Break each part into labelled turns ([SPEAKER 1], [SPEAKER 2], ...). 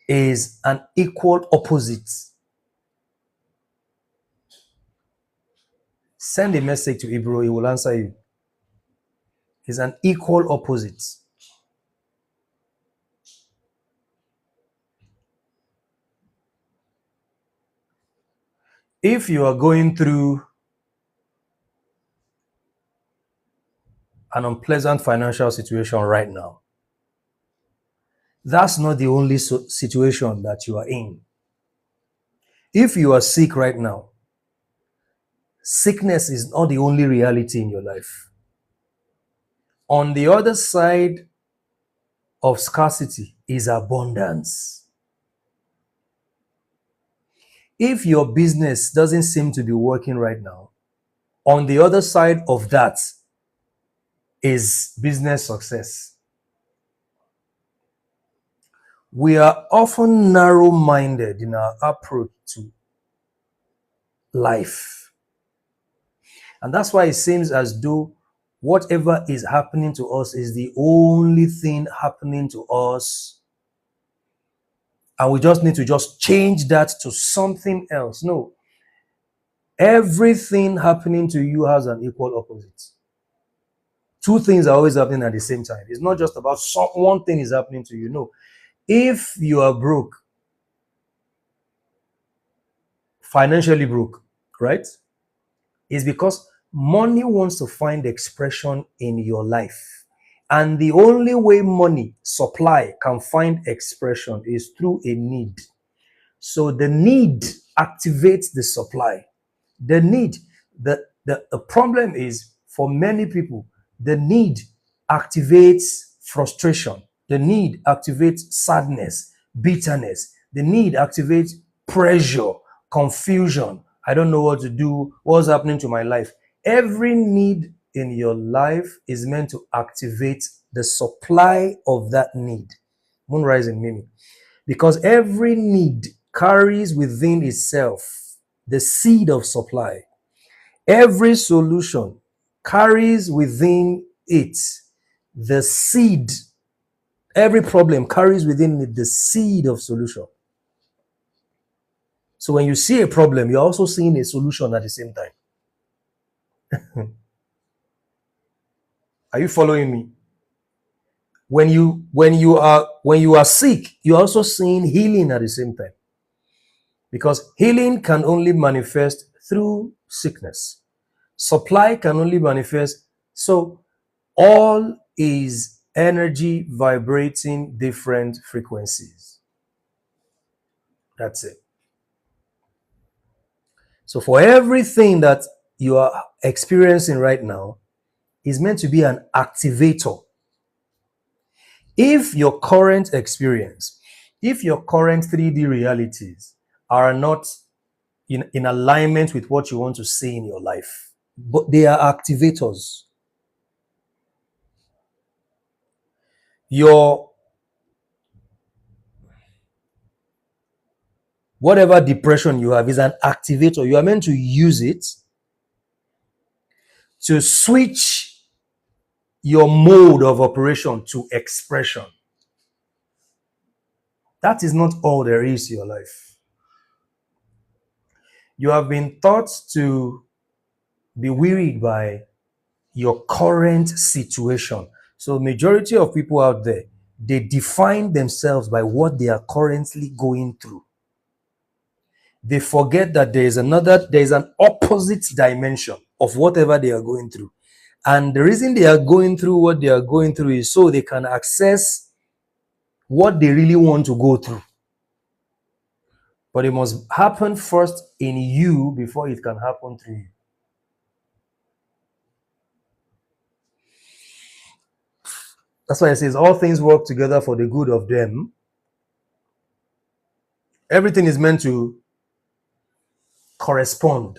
[SPEAKER 1] is an equal opposite. Send a message to Ibro, he will answer you. It's an equal opposite. If you are going through an unpleasant financial situation right now, that's not the only situation that you are in. If you are sick right now, sickness is not the only reality in your life. On the other side of scarcity is abundance. If your business doesn't seem to be working right now, on the other side of that is business success. We are often narrow-minded in our approach to life. And that's why it seems as though whatever is happening to us is the only thing happening to us. And we just need to just change that to something else. No. Everything happening to you has an equal opposite. Two things are always happening at the same time. It's not just about one thing is happening to you. No. If you are broke, financially broke, right? It's because money wants to find expression in your life. And the only way money, supply, can find expression is through a need. So the need activates the supply. The need, the problem is, for many people, the need activates frustration. The need activates sadness, bitterness. The need activates pressure, confusion. I don't know what to do. What's happening to my life? Every need in your life is meant to activate the supply of that need. Moonrise in Mimi. Because every need carries within itself the seed of supply. Every solution carries within it the seed. Every problem carries within it the seed of solution. So when you see a problem, you're also seeing a solution at the same time. Are you following me? When you are sick, you're also seeing healing at the same time. Because healing can only manifest through sickness. Supply can only manifest. So all is energy vibrating different frequencies. That's it. So for everything that you are experiencing right now is meant to be an activator. If your current experience, if your current 3D realities are not in alignment with what you want to see in your life, but they are activators. Your whatever depression you have is an activator. You are meant to use it to switch your mode of operation to expression. That is not all there is to your life. You have been taught to be wearied by your current situation. So majority of people out there, they define themselves by what they are currently going through. They forget that there is an opposite dimension of whatever they are going through. And the reason they are going through what they are going through is so they can access what they really want to go through. But it must happen first in you before it can happen through you. That's why it says all things work together for the good of them. Everything is meant to correspond.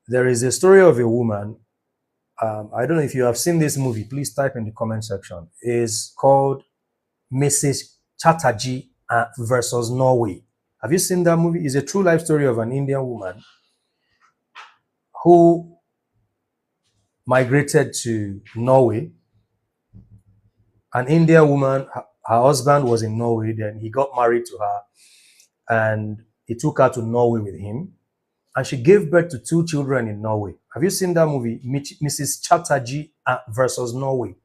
[SPEAKER 1] There is a story of a woman. I don't know if you have seen this movie. Please type in the comment section. It's called Mrs. Chatterjee versus Norway. Have you seen that movie? It's a true life story of an Indian woman who migrated to Norway. An Indian woman Her husband was in Norway, then he got married to her and he took her to Norway with him. And she gave birth to two children in Norway. Have you seen that movie, Mrs. Chatterjee versus Norway?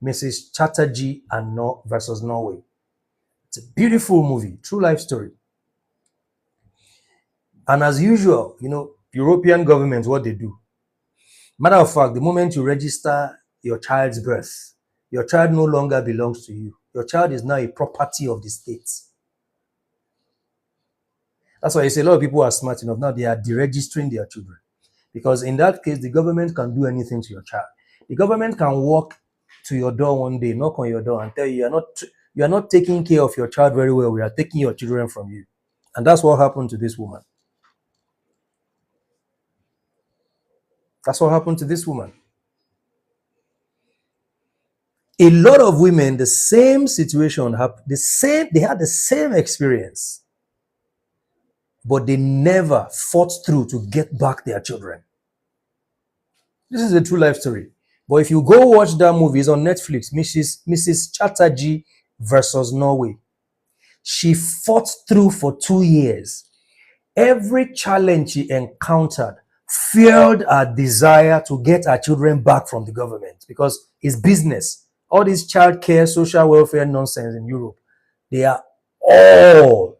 [SPEAKER 1] Mrs. Chatterjee and versus Norway. It's a beautiful movie, true life story. And as usual, European governments, what they do. Matter of fact, the moment you register your child's birth, your child no longer belongs to you. Your child is now a property of the state. That's why you say a lot of people are smart enough now, they are deregistering their children. Because in that case, the government can do anything to your child. The government can walk to your door one day, knock on your door and tell you, you are not taking care of your child very well. We are taking your children from you. And that's what happened to this woman. That's what happened to this woman. A lot of women, the same situation, they had the same experience, but they never fought through to get back their children. This is a true life story. But if you go watch that movie, it's on Netflix, Mrs. Chatterjee versus Norway. She fought through for 2 years. Every challenge she encountered fueled her desire to get her children back from the government because it's business. All this child care, social welfare nonsense in Europe, they are all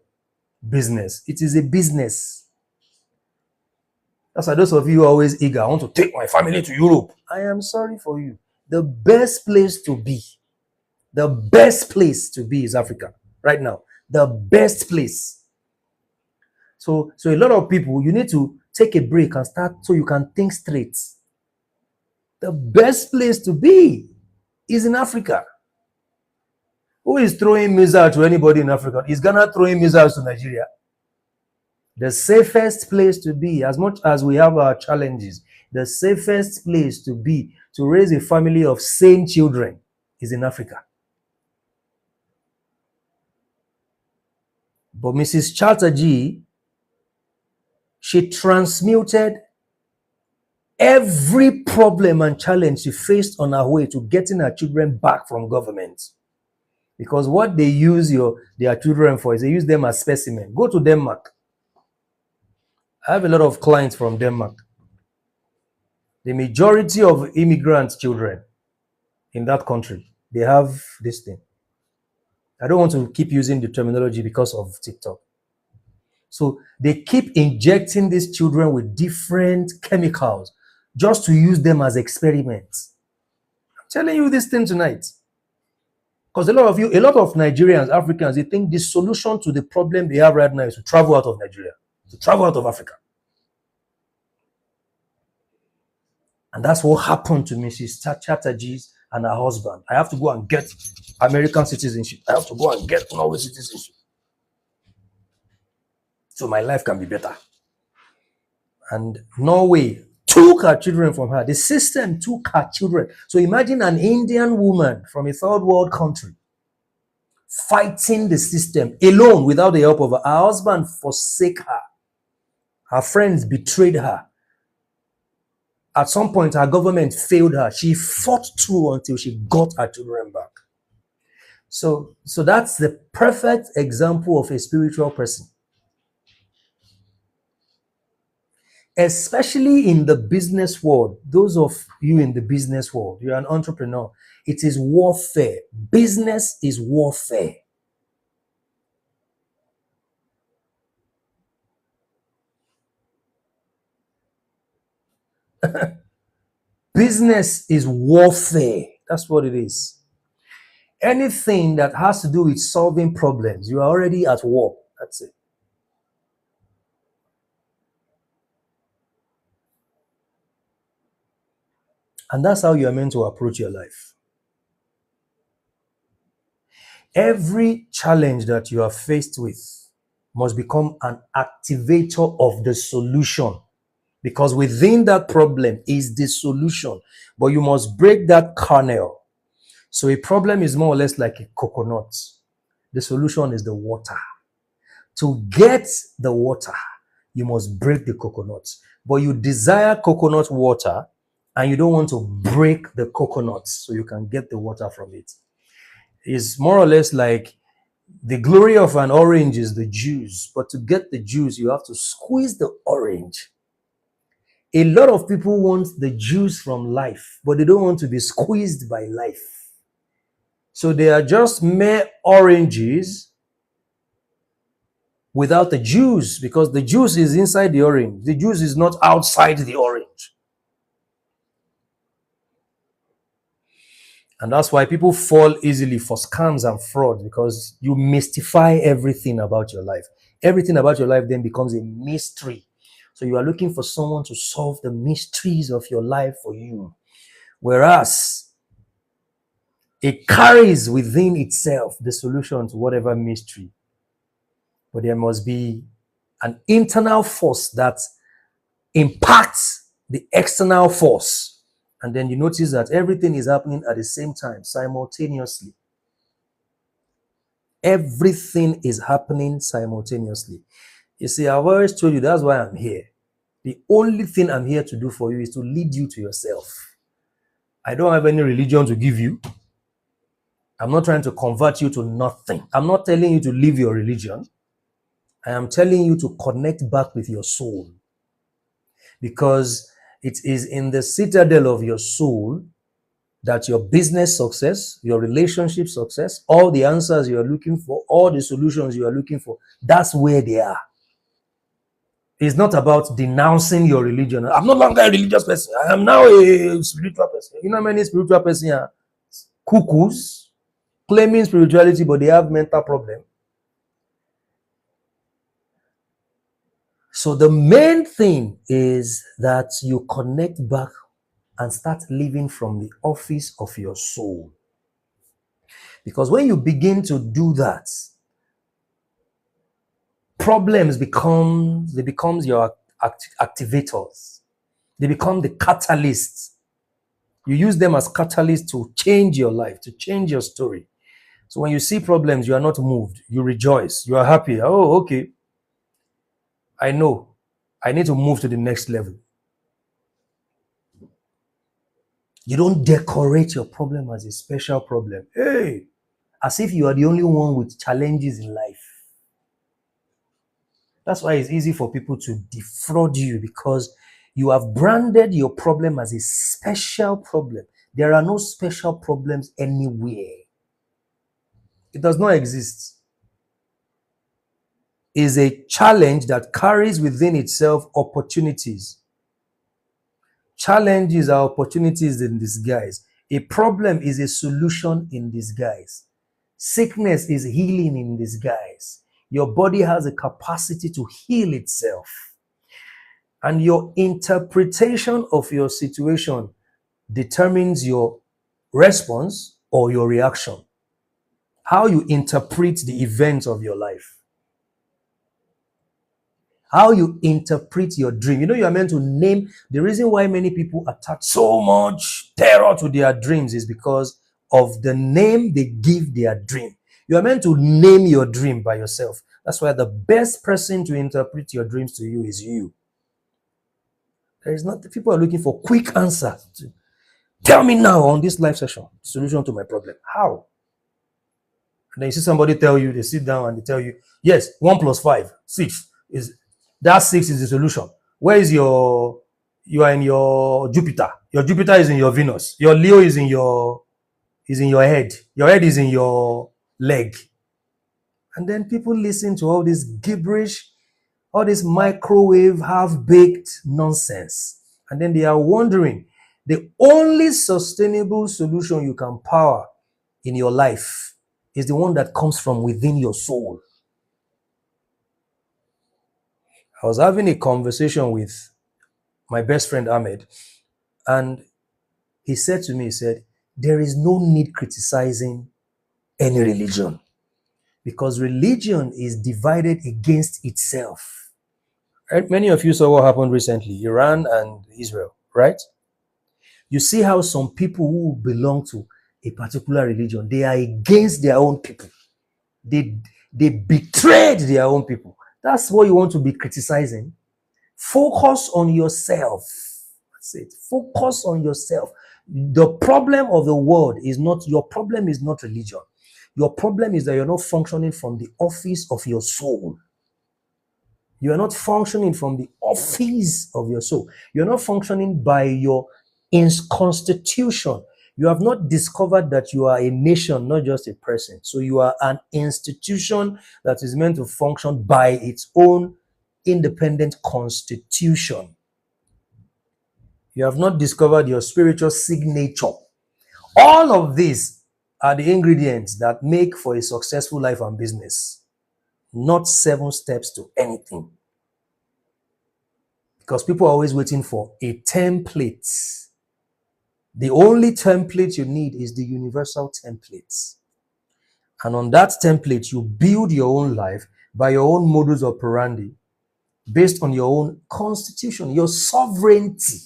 [SPEAKER 1] business. It is a business. That's why those of you who are always eager, I want to take my family to Europe. I am sorry for you. The best place to be is Africa right now. The best place. So a lot of people, you need to take a break and start so you can think straight. The best place to be is in Africa. Who is throwing missiles to anybody in Africa? Is Ghana throwing missiles to Nigeria? The safest place to be, as much as we have our challenges, the safest place to be to raise a family of sane children is in Africa. But Mrs. Chatterjee, she transmuted every problem and challenge she faced on her way to getting her children back from government. Because what they use their children for is they use them as specimen. Go to Denmark. I have a lot of clients from Denmark. The majority of immigrant children in that country, they have this thing. I don't want to keep using the terminology because of TikTok. So they keep injecting these children with different chemicals just to use them as experiments. I'm telling you this thing tonight. Because a lot of Nigerians, Africans, they think the solution to the problem they have right now is to travel out of Nigeria, to travel out of Africa. And that's what happened to Mrs. Chatterjee and her husband. I have to go and get American citizenship. I have to go and get Norway citizenship. So my life can be better. And Norway took her children from her. The system took her children. So imagine an Indian woman from a third world country fighting the system alone without the help of her. Her husband forsake her. Her friends betrayed her. At some point, her government failed her. She fought through until she got her children back. So that's the perfect example of a spiritual person. Especially in the business world, those of you in the business world, you're an entrepreneur, it is warfare. Business is warfare. Business is warfare. That's what it is. Anything that has to do with solving problems, you are already at war. That's it. And that's how you are meant to approach your life. Every challenge that you are faced with must become an activator of the solution. Because within that problem is the solution. But you must break that kernel. So a problem is more or less like a coconut. The solution is the water. To get the water, you must break the coconut. But you desire coconut water and you don't want to break the coconut so you can get the water from it. Is more or less like the glory of an orange is the juice, but to get the juice, you have to squeeze the orange. A lot of people want the juice from life, but they don't want to be squeezed by life. So they are just mere oranges without the juice, because the juice is inside the orange. The juice is not outside the orange. And that's why people fall easily for scams and fraud, because you mystify everything about your life. Everything about your life then becomes a mystery. So you are looking for someone to solve the mysteries of your life for you. Whereas it carries within itself the solution to whatever mystery. But there must be an internal force that impacts the external force. And then you notice that everything is happening at the same time, simultaneously. Everything is happening simultaneously. You see, I've always told you that's why I'm here. The only thing I'm here to do for you is to lead you to yourself. I don't have any religion to give you. I'm not trying to convert you to nothing. I'm not telling you to leave your religion. I am telling you to connect back with your soul. Because it is in the citadel of your soul that your business success, your relationship success, all the answers you are looking for, all the solutions you are looking for, that's where they are. It's not about denouncing your religion. I'm no longer a religious person. I am now a spiritual person. You know how many spiritual persons are cuckoos, claiming spirituality, but they have mental problem. So the main thing is that you connect back and start living from the office of your soul. Because when you begin to do that, problems become your activators. They become the catalysts. You use them as catalysts to change your life, to change your story. So when you see problems, you are not moved. You rejoice. You are happy. Oh, okay. I know. I need to move to the next level. You don't decorate your problem as a special problem. Hey, as if you are the only one with challenges in life. That's why it's easy for people to defraud you, because you have branded your problem as a special problem. There are no special problems anywhere. It does not exist. It's a challenge that carries within itself opportunities. Challenges are opportunities in disguise. A problem is a solution in disguise. Sickness is healing in disguise. Your body has a capacity to heal itself. And your interpretation of your situation determines your response or your reaction. How you interpret the events of your life. How you interpret your dream. You know, you are meant to name. The reason why many people attach so much terror to their dreams is because of the name they give their dream. You are meant to name your dream by yourself. That's why the best person to interpret your dreams to you is you. There is not, people are looking for quick answers. Tell me now on this live session, solution to my problem. How? And then you see somebody tell you, they sit down and they tell you, yes, 1 + 5, 6 is that 6 is the solution. Where is you are in your Jupiter. Your Jupiter is in your Venus. Your Leo is in your head. Your head is in your leg. And then people listen to all this gibberish, all this microwave, half-baked nonsense. And then they are wondering, the only sustainable solution you can power in your life is the one that comes from within your soul. I was having a conversation with my best friend Ahmed, and he said to me, he said, there is no need criticizing any religion, because religion is divided against itself. Right? Many of you saw what happened recently, Iran and Israel, right? You see how some people who belong to a particular religion, they are against their own people. They betrayed their own people. That's what you want to be criticizing. Focus on yourself. That's it. Focus on yourself. The problem of the world is not, your problem is not religion. Your problem is that you're not functioning from the office of your soul. You are not functioning from the office of your soul. You're not functioning by your constitution. You have not discovered that you are a nation, not just a person. So you are an institution that is meant to function by its own independent constitution. You have not discovered your spiritual signature. All of these are the ingredients that make for a successful life and business, not 7 steps to anything. Because people are always waiting for a template. The only template you need is the universal template. And on that template, you build your own life by your own modus operandi, based on your own constitution, your sovereignty,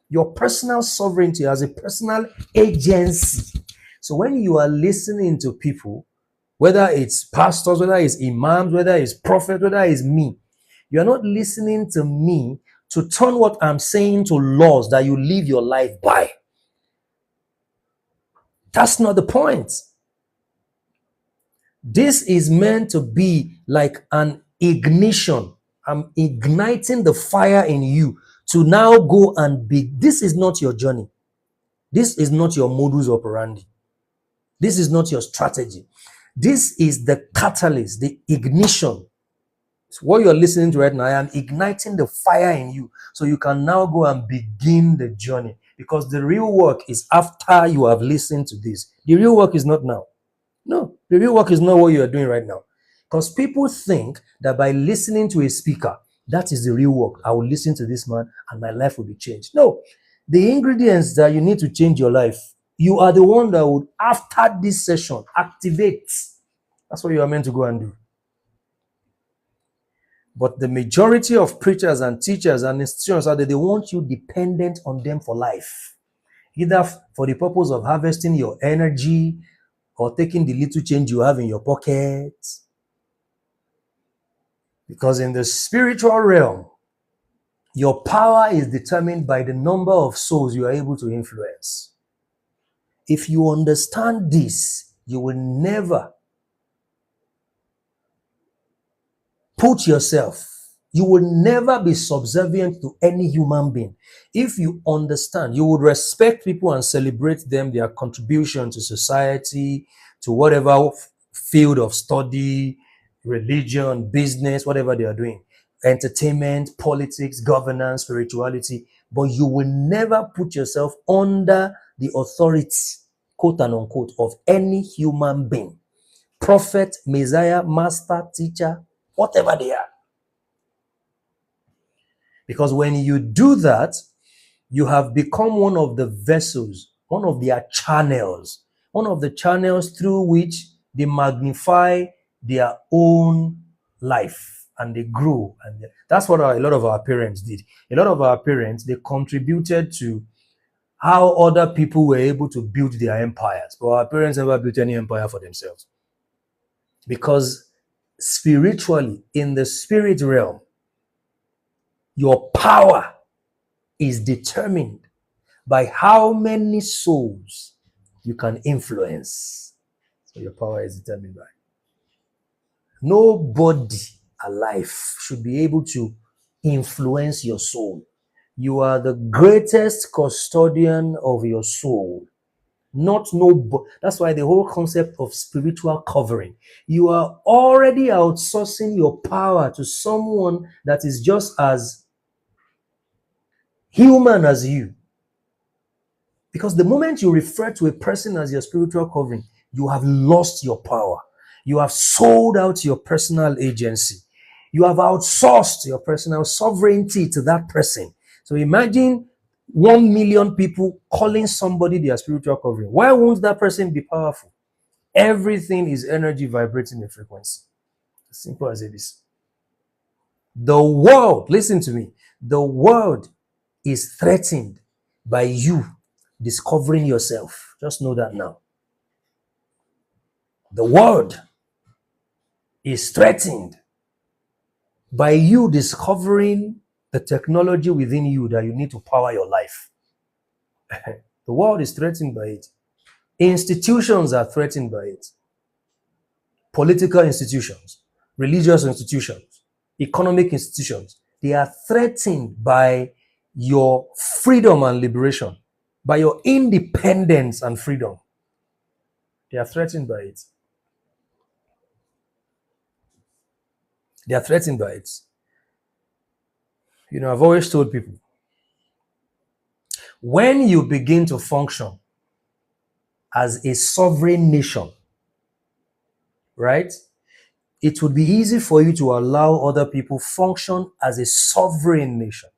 [SPEAKER 1] your personal sovereignty as a personal agency. So when you are listening to people, whether it's pastors, whether it's imams, whether it's prophets, whether it's me, you're not listening to me to turn what I'm saying to laws that you live your life by. That's not the point. This is meant to be like an ignition. I'm igniting the fire in you to now go and be. This is not your journey. This is not your modus operandi. This is not your strategy. This is the catalyst, the ignition. So what you're listening to right now, I am igniting the fire in you so you can now go and begin the journey. Because the real work is after you have listened to this. The real work is not now. No, the real work is not what you are doing right now. Because people think that by listening to a speaker, that is the real work. I will listen to this man and my life will be changed. No, the ingredients that you need to change your life, you are the one that would, after this session, activate. That's what you are meant to go and do. But the majority of preachers and teachers and institutions are that they want you dependent on them for life, either for the purpose of harvesting your energy or taking the little change you have in your pocket. Because in the spiritual realm, your power is determined by the number of souls you are able to influence. If you understand this, you will never put yourself, you will never be subservient to any human being. If you understand, you would respect people and celebrate them, their contribution to society, to whatever field of study, religion, business, whatever they are doing, entertainment, politics, governance, spirituality, but you will never put yourself under the authority, quote and unquote, of any human being, prophet, messiah, master, teacher, whatever they are. Because when you do that, you have become one of the vessels, one of their channels, one of the channels through which they magnify their own life and they grow. And that's what a lot of our parents did. A lot of our parents, they contributed to how other people were able to build their empires. But our parents never built any empire for themselves. Because spiritually, in the spirit realm, your power is determined by how many souls you can influence. So your power is determined by. Nobody alive should be able to influence your soul. You are the greatest custodian of your soul. Not no. That's why the whole concept of spiritual covering. You are already outsourcing your power to someone that is just as human as you. Because the moment you refer to a person as your spiritual covering, you have lost your power. You have sold out your personal agency. You have outsourced your personal sovereignty to that person. So imagine 1 million people calling somebody their spiritual covering. Why won't that person be powerful? Everything is energy vibrating in frequency. As simple as it is. The world, listen to me, the world is threatened by you discovering yourself. Just know that now. The world is threatened by you discovering the technology within you that you need to power your life. The The world is threatened by it. Institutions are threatened by it. Political institutions, religious institutions, economic institutions, they are threatened by your freedom and liberation, by your independence and freedom. They are threatened by it. They are threatened by it. You know, I've always told people, when you begin to function as a sovereign nation, right? It would be easy for you to allow other people function as a sovereign nation.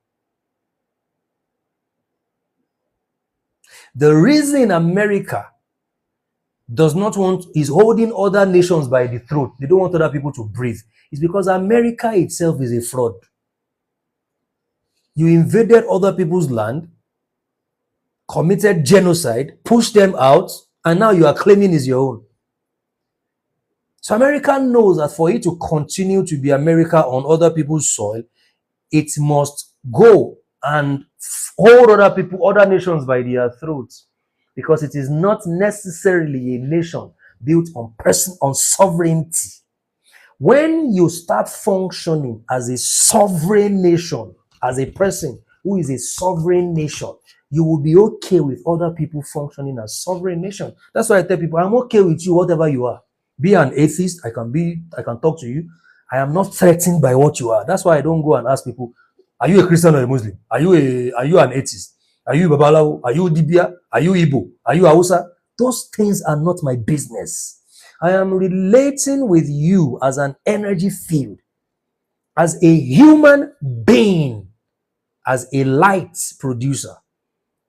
[SPEAKER 1] The reason America does not want, is holding other nations by the throat, they don't want other people to breathe, is because America itself is a fraud. You invaded other people's land, committed genocide, pushed them out, and now you are claiming it's your own. So America knows that for it to continue to be America on other people's soil, it must go and hold other people, other nations by their throats, because it is not necessarily a nation built on sovereignty. When you start functioning as a sovereign nation, as a person who is a sovereign nation, you will be okay with other people functioning as sovereign nation. That's why I tell people, I'm okay with you, whatever you are. Be an atheist, I can talk to you. I am not threatened by what you are. That's why I don't go and ask people, are you a Christian or a Muslim? Are you an atheist? Are you Babalawo? Are you Dibia? Are you Igbo? Are you Hausa? Those things are not my business. I am relating with you as an energy field, as a human being, as a light producer.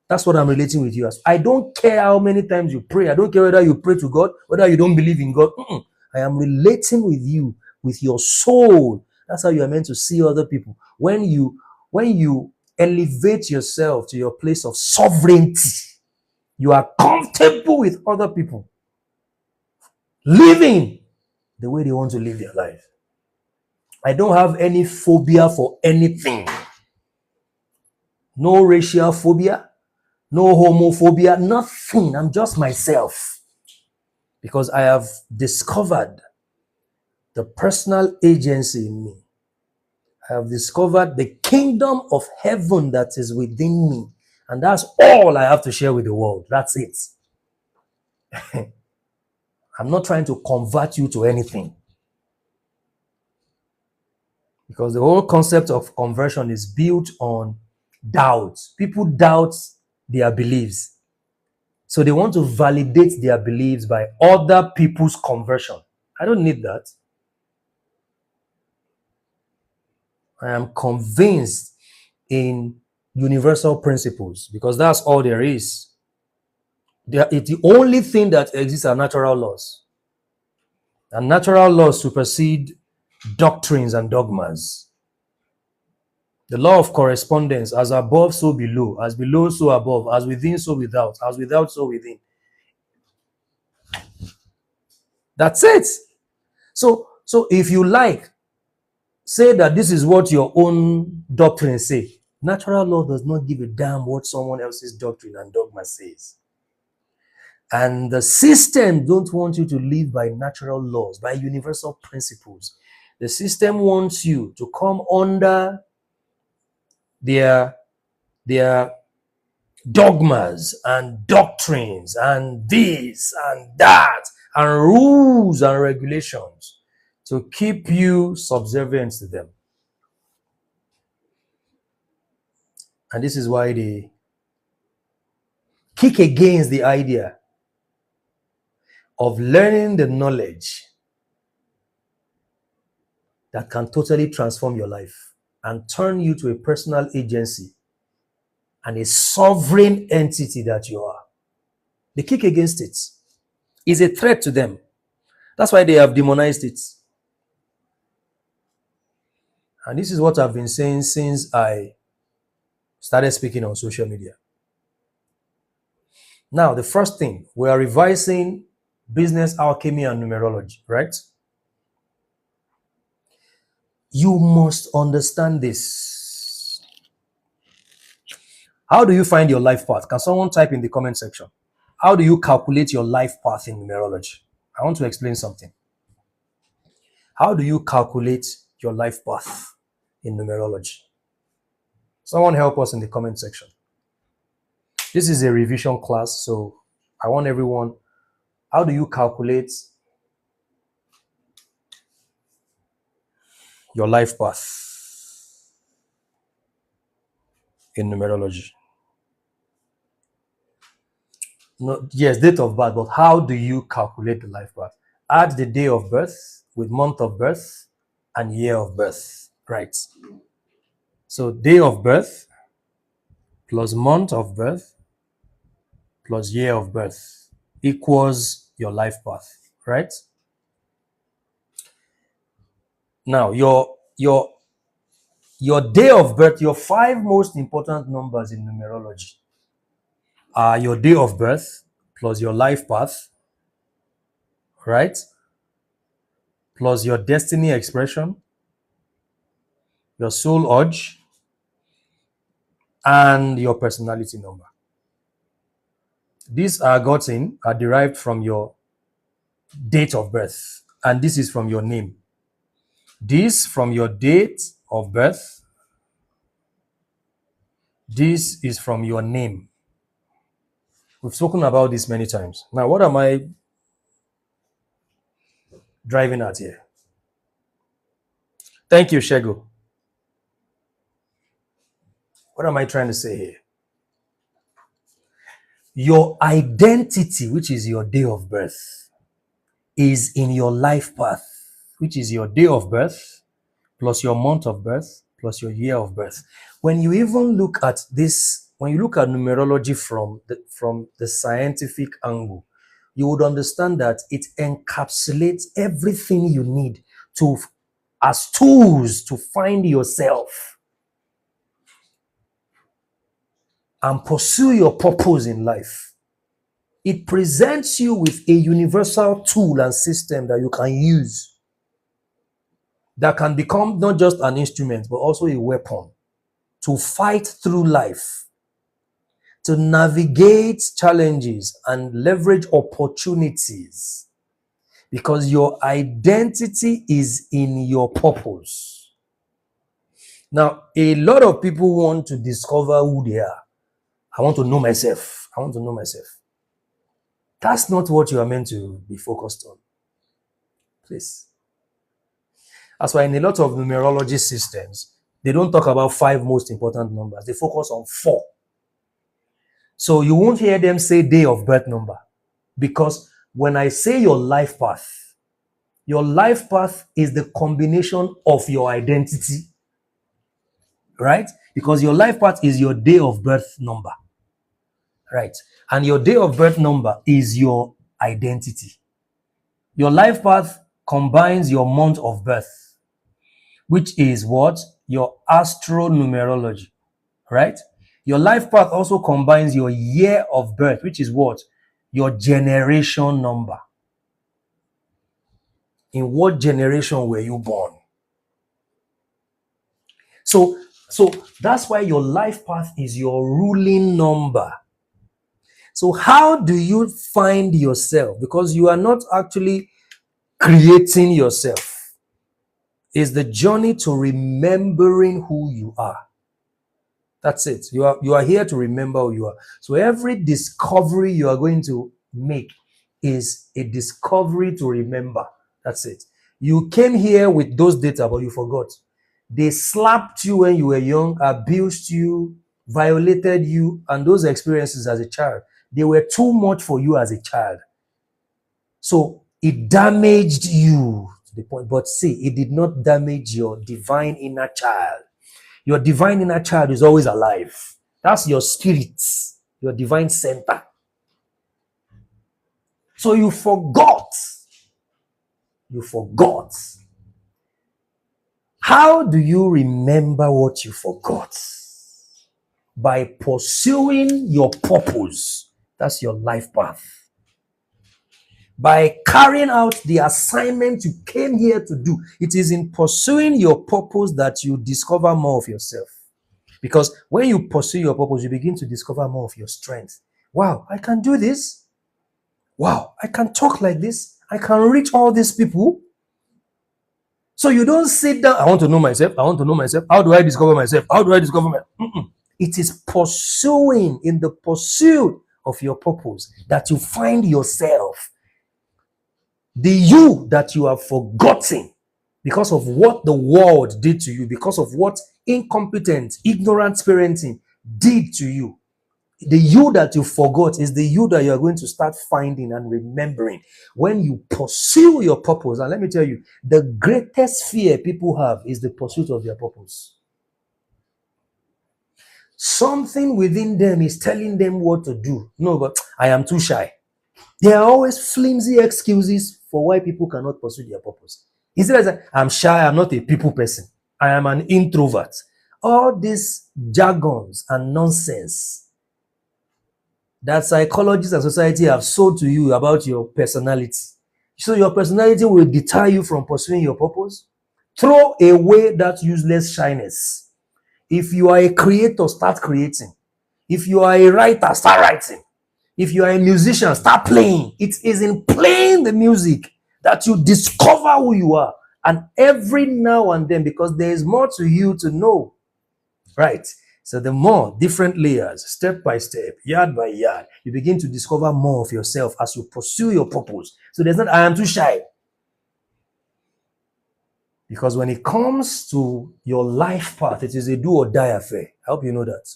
[SPEAKER 1] That's what I'm relating with you as. I don't care how many times you pray. I don't care whether you pray to God, whether you don't believe in God. I am relating with you, with your soul. That's how you are meant to see other people. When you elevate yourself to your place of sovereignty, you are comfortable with other people living the way they want to live their life. I don't have any phobia for anything. No racial phobia, no homophobia, nothing. I'm just myself. Because I have discovered the personal agency in me. I have discovered the kingdom of heaven that is within me. And that's all I have to share with the world. That's it. I'm not trying to convert you to anything. Because the whole concept of conversion is built on doubt. People doubt their beliefs. So they want to validate their beliefs by other people's conversion. I don't need that. I am convinced in universal principles because that's all there is. The only thing that exists are natural laws. And natural laws supersede doctrines and dogmas. The law of correspondence, as above, so below, as below, so above, as within, so without, as without, so within. That's it. So if you like, say that this is what your own doctrine say. Natural law does not give a damn what someone else's doctrine and dogma says. And the system don't want you to live by natural laws, by universal principles. The system wants you to come under their dogmas and doctrines and this and that and rules and regulations to keep you subservient to them. And this is why they kick against the idea of learning the knowledge that can totally transform your life and turn you to a personal agency and a sovereign entity that you are. They kick against it. It's a threat to them. That's why they have demonized it. And this is what I've been saying since I started speaking on social media. Now, the first thing, we are revising business alchemy and numerology, right? You must understand this. How do you find your life path? Can someone type in the comment section? How do you calculate your life path in numerology? I want to explain something. How do you calculate your life path in numerology? Someone help us in the comment section. This is a revision class, so I want everyone, how do you calculate your life path in numerology? No, yes, date of birth, but how do you calculate the life path? Add the day of birth with month of birth and year of birth, right? So day of birth plus month of birth plus year of birth equals your life path, right? Now, your day of birth, your 5 most important numbers in numerology are your day of birth plus your life path, right? Plus your destiny expression, your soul urge, and your personality number. These are derived from your date of birth, and this is from your name. This from your date of birth, this is from your name. We've spoken about this many times. Now, what am I driving at here? Thank you, Shego. What am I trying to say here? Your identity, which is your day of birth, is in your life path, which is your day of birth, plus your month of birth, plus your year of birth. When you even look at this, when you look at numerology from the scientific angle, you would understand that it encapsulates everything you need to, as tools to find yourself and pursue your purpose in life. It presents you with a universal tool and system that you can use, that can become not just an instrument, but also a weapon to fight through life, to navigate challenges and leverage opportunities, because your identity is in your purpose. Now, a lot of people want to discover who they are. I want to know myself. I want to know myself. That's not what you are meant to be focused on. Please. That's why in a lot of numerology systems, they don't talk about 5 most important numbers. They focus on 4. So you won't hear them say day of birth number, because when I say your life path is the combination of your identity, right? Because your life path is your day of birth number, right? And your day of birth number is your identity. Your life path combines your month of birth, which is what? Your astronumerology, right? Your life path also combines your year of birth, which is what? Your generation number. In what generation were you born? So that's why your life path is your ruling number. So how do you find yourself? Because you are not actually creating yourself. It's the journey to remembering who you are. That's it. You are here to remember who you are. So every discovery you are going to make is a discovery to remember. That's it. You came here with those data, but you forgot. They slapped you when you were young, abused you, violated you, and those experiences as a child, they were too much for you as a child. So it damaged you to the point. But see, it did not damage your divine inner child. Your divine inner child is always alive. That's your spirit, your divine center. So you forgot. You forgot. How do you remember what you forgot? By pursuing your purpose. That's your life path. By carrying out the assignment you came here to do. It is in pursuing your purpose that you discover more of yourself. Because when you pursue your purpose, you begin to discover more of your strength. Wow, I can do this. Wow, I can talk like this. I can reach all these people. So you don't sit down. I want to know myself. I want to know myself. How do I discover myself? How do I discover myself? It is pursuing, in the pursuit of your purpose, that you find yourself. The you that you have forgotten because of what the world did to you, because of what incompetent, ignorant parenting did to you. The you that you forgot is the you that you are going to start finding and remembering when you pursue your purpose. And let me tell you, the greatest fear people have is the pursuit of their purpose. Something within them is telling them what to do. No, but I am too shy. There are always flimsy excuses for why people cannot pursue their purpose. Instead of saying, I'm shy, I'm not a people person, I am an introvert. All these jargons and nonsense that psychologists and society have sold to you about your personality. So your personality will deter you from pursuing your purpose. Throw away that useless shyness. If you are a creator, start creating. If you are a writer, start writing. If you are a musician, start playing. It is in playing the music that you discover who you are. And every now and then, because there is more to you to know, right? So the more different layers, step by step, yard by yard, you begin to discover more of yourself as you pursue your purpose. So there's not, I am too shy. Because when it comes to your life path, it is a do or die affair. I hope you know that.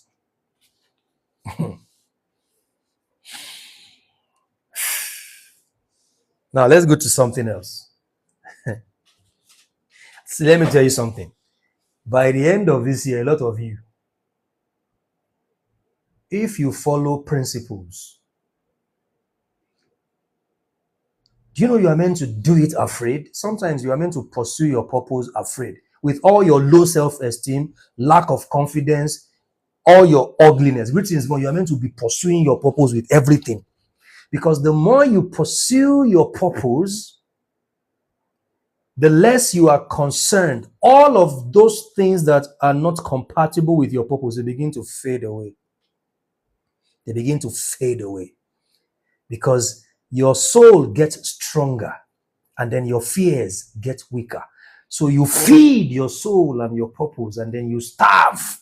[SPEAKER 1] Now let's go to something else. So let me tell you something. By the end of this year, a lot of you, if you follow principles, do you know you are meant to do it afraid? Sometimes you are meant to pursue your purpose afraid. With all your low self-esteem, lack of confidence, all your ugliness, which is more, you are meant to be pursuing your purpose with everything. Because the more you pursue your purpose, the less you are concerned. All of those things that are not compatible with your purpose, they begin to fade away. They begin to fade away. Because your soul gets stronger and then your fears get weaker. So you feed your soul and your purpose and then you starve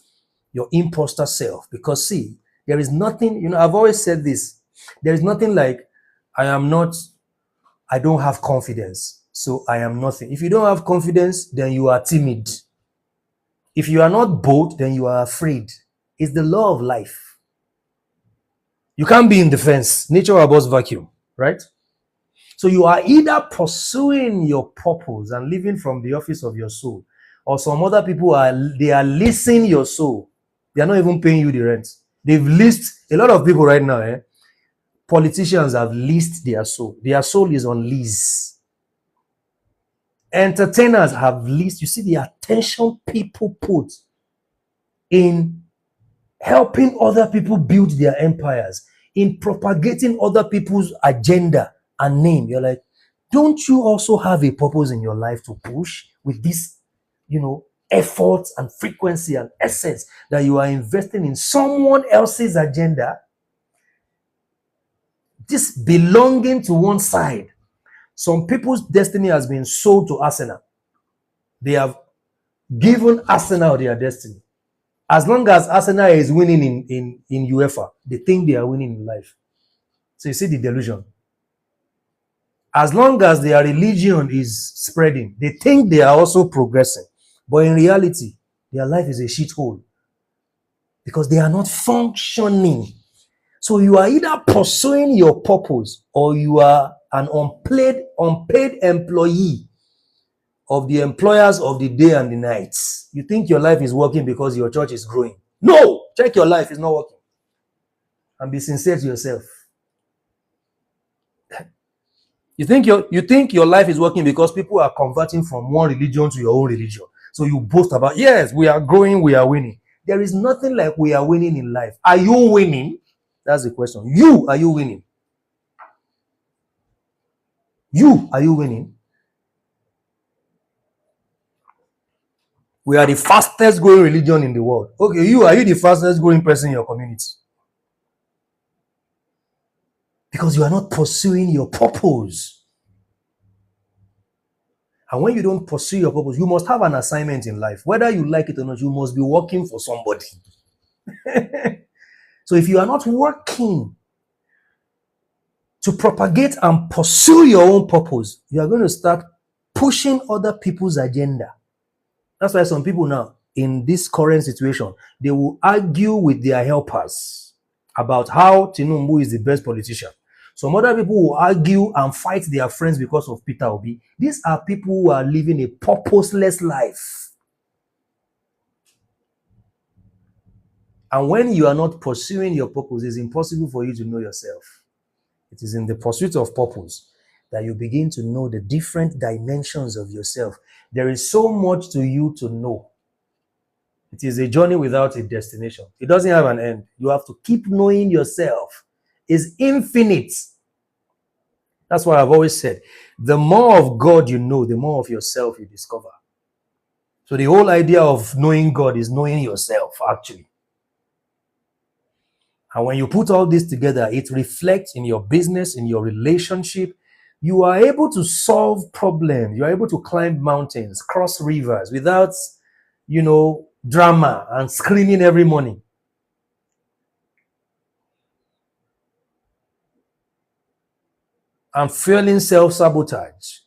[SPEAKER 1] your imposter self. Because see, there is nothing, I've always said this, there is nothing like I don't have confidence, so I am nothing. If you don't have confidence, then you are timid. If you are not bold, then you are afraid. It's the law of life. You can't be in defense. Nature abhors vacuum, right? So you are either pursuing your purpose and living from the office of your soul, or some other people are leasing your soul. They are not even paying you the rent. They've leased, a lot of people right now, politicians have leased their soul. Their soul is on lease. Entertainers have leased. You see the attention people put in helping other people build their empires, in propagating other people's agenda and name. You're like, don't you also have a purpose in your life to push with this, effort and frequency and essence that you are investing in someone else's agenda? This belonging to one side. Some people's destiny has been sold to Arsenal. They have given Arsenal their destiny. As long as Arsenal is winning in UEFA, they think they are winning in life. So you see the delusion. As long as their religion is spreading, they think they are also progressing. But in reality, their life is a shithole because they are not functioning. So you are either pursuing your purpose or you are an unpaid employee of the employers of the day and the night. You think your life is working because your church is growing. No! Check your life, it's not working. And be sincere to yourself. You think your life is working because people are converting from one religion to your own religion. So you boast about, yes, we are growing, we are winning. There is nothing like we are winning in life. Are you winning? That's the question. Are you winning? Are you winning? We are the fastest growing religion in the world. Okay, are you the fastest growing person in your community? Because you are not pursuing your purpose. And when you don't pursue your purpose, you must have an assignment in life. Whether you like it or not, you must be working for somebody. So if you are not working to propagate and pursue your own purpose, you are going to start pushing other people's agenda. That's why some people now, in this current situation, they will argue with their helpers about how Tinubu is the best politician. Some other people will argue and fight their friends because of Peter Obi. These are people who are living a purposeless life. And when you are not pursuing your purpose, it's impossible for you to know yourself. It is in the pursuit of purpose that you begin to know the different dimensions of yourself. There is so much to you to know. It is a journey without a destination. It doesn't have an end. You have to keep knowing yourself. It's infinite. That's why I've always said, the more of God you know, the more of yourself you discover. So the whole idea of knowing God is knowing yourself, actually. And when you put all this together, it reflects in your business, in your relationship. You are able to solve problems. You are able to climb mountains, cross rivers without, drama and screaming every morning. And feeling self-sabotage.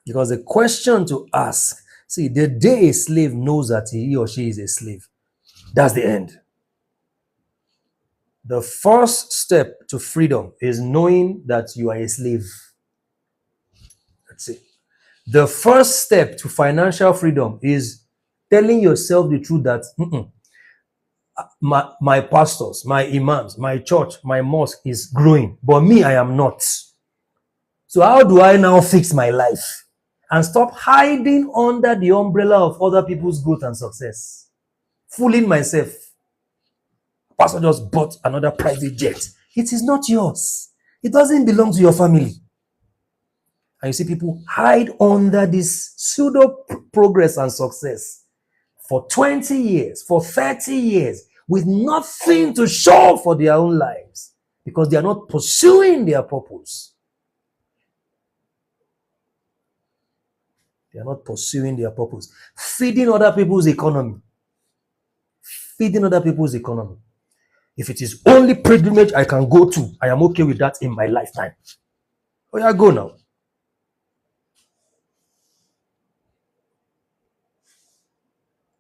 [SPEAKER 1] Because the question to ask, see, the day a slave knows that he or she is a slave, that's the end. The first step to freedom is knowing that you are a slave. That's it. The first step to financial freedom is telling yourself the truth that my pastors, my imams, my church, my mosque is growing, but me, I am not. So how do I now fix my life and stop hiding under the umbrella of other people's growth and success? Fooling myself. Pastor just bought another private jet. It is not yours. It doesn't belong to your family. And you see people hide under this pseudo progress and success for 20 years, for 30 years, with nothing to show for their own lives because they are not pursuing their purpose. They are not pursuing their purpose. Feeding other people's economy. Feeding other people's economy. If it is only pilgrimage I can go to, I am okay with that in my lifetime. Oh yeah, go now.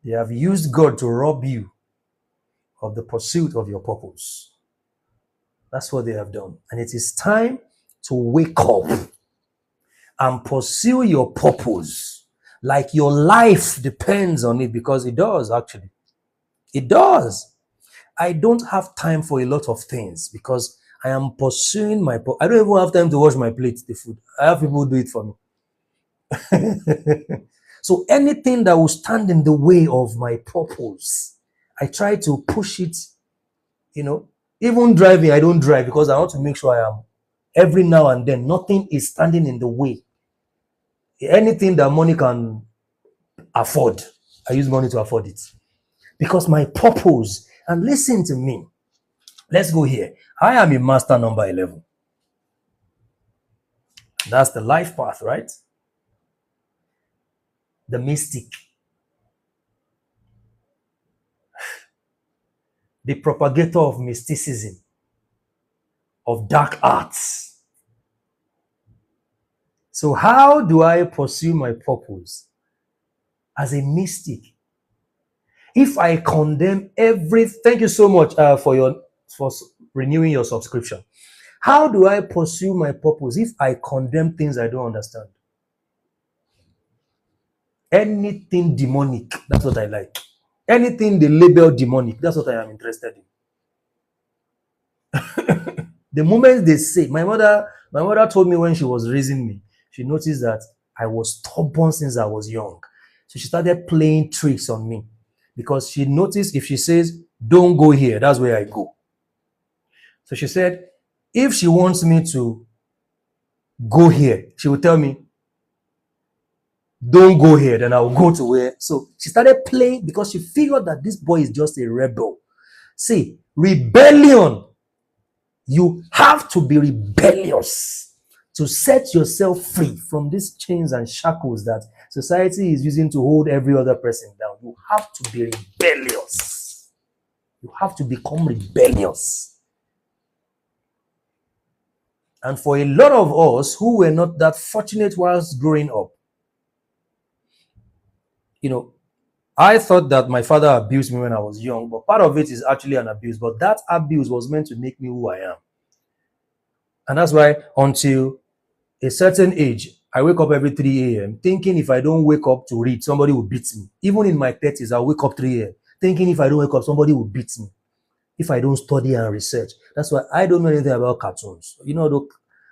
[SPEAKER 1] They have used God to rob you of the pursuit of your purpose. That's what they have done. And it is time to wake up and pursue your purpose like your life depends on it, because it does, actually. It does. I don't have time for a lot of things because I am pursuing my purpose. I don't even have time to wash my plate, the food. I have people do it for me. So anything that will stand in the way of my purpose, I try to push it, Even driving, I don't drive because I want to make sure I am. Every now and then, nothing is standing in the way. Anything that money can afford, I use money to afford it. Because my purpose, and listen to me. Let's go here. I am a master number 11. That's the life path, right? The mystic. The propagator of mysticism, of dark arts. So how do I pursue my purpose? As a mystic. If I condemn thank you so much for renewing your subscription. How do I pursue my purpose if I condemn things I don't understand? Anything demonic, that's what I like. Anything they label demonic, that's what I am interested in. The moment they say, my mother told me when she was raising me, she noticed that I was stubborn since I was young. So she started playing tricks on me because she noticed if she says, don't go here, that's where I go. So she said, if she wants me to go here, she will tell me, Don't go here, then I'll go to where. So she started playing because she figured that this boy is just a rebel. See, rebellion, you have to be rebellious to set yourself free from these chains and shackles that society is using to hold every other person down. You have to be rebellious. You have to become rebellious. And for a lot of us who were not that fortunate whilst growing up, I thought that my father abused me when I was young, but part of it is actually an abuse. But that abuse was meant to make me who I am. And that's why until a certain age, I wake up every 3 a.m. thinking if I don't wake up to read, somebody will beat me. Even in my 30s, I'll wake up 3 a.m. thinking if I don't wake up, somebody will beat me. If I don't study and research. That's why I don't know anything about cartoons.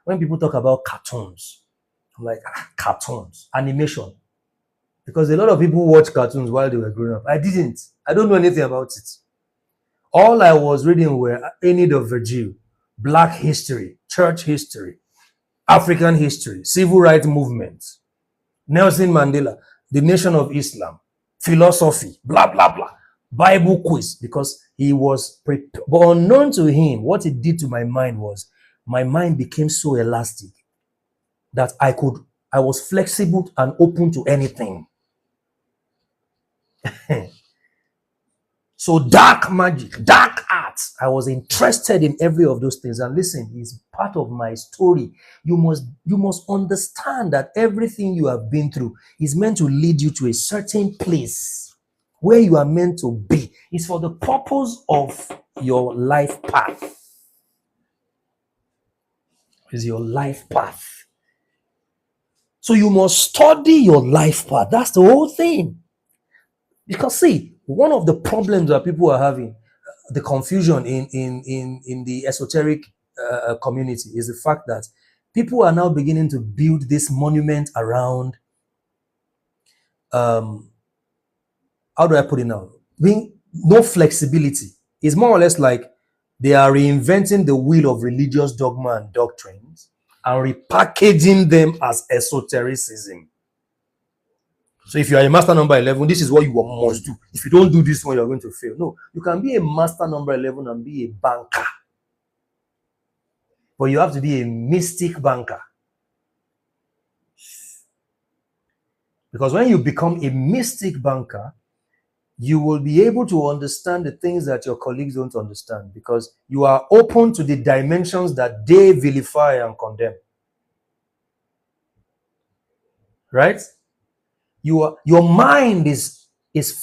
[SPEAKER 1] When people talk about cartoons, I'm like, cartoons, animation. Because a lot of people watch cartoons while they were growing up. I didn't. I don't know anything about it. All I was reading were Enid of Virgil, Black history, church history, African history, civil rights movement, Nelson Mandela, the Nation of Islam, philosophy, blah, blah, blah, Bible quiz, because he was prepared. But unknown to him, what it did to my mind was my mind became so elastic that I was flexible and open to anything. So dark magic, dark arts, I was interested in every of those things. And listen, it's part of my story. You must understand that everything you have been through is meant to lead you to a certain place where you are meant to be. It's for the purpose of your life path. It's your life path. So you must study your life path. That's the whole thing. Because see, one of the problems that people are having, the confusion in the esoteric community, is the fact that people are now beginning to build this monument around, how do I put it now? Being no flexibility. It's more or less like they are reinventing the wheel of religious dogma and doctrines and repackaging them as esotericism. So if you are a master number 11, this is what you must do. If you don't do this one, you're going to fail. No, you can be a master number 11 and be a banker. But you have to be a mystic banker. Because when you become a mystic banker, you will be able to understand the things that your colleagues don't understand, because you are open to the dimensions that they vilify and condemn. Right? Your mind is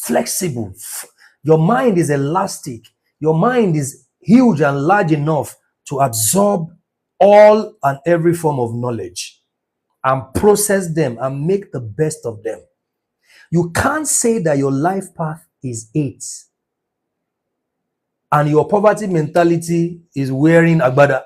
[SPEAKER 1] flexible. Your mind is elastic. Your mind is huge and large enough to absorb all and every form of knowledge and process them and make the best of them. You can't say that your life path is 8 and your poverty mentality is wearing agbada.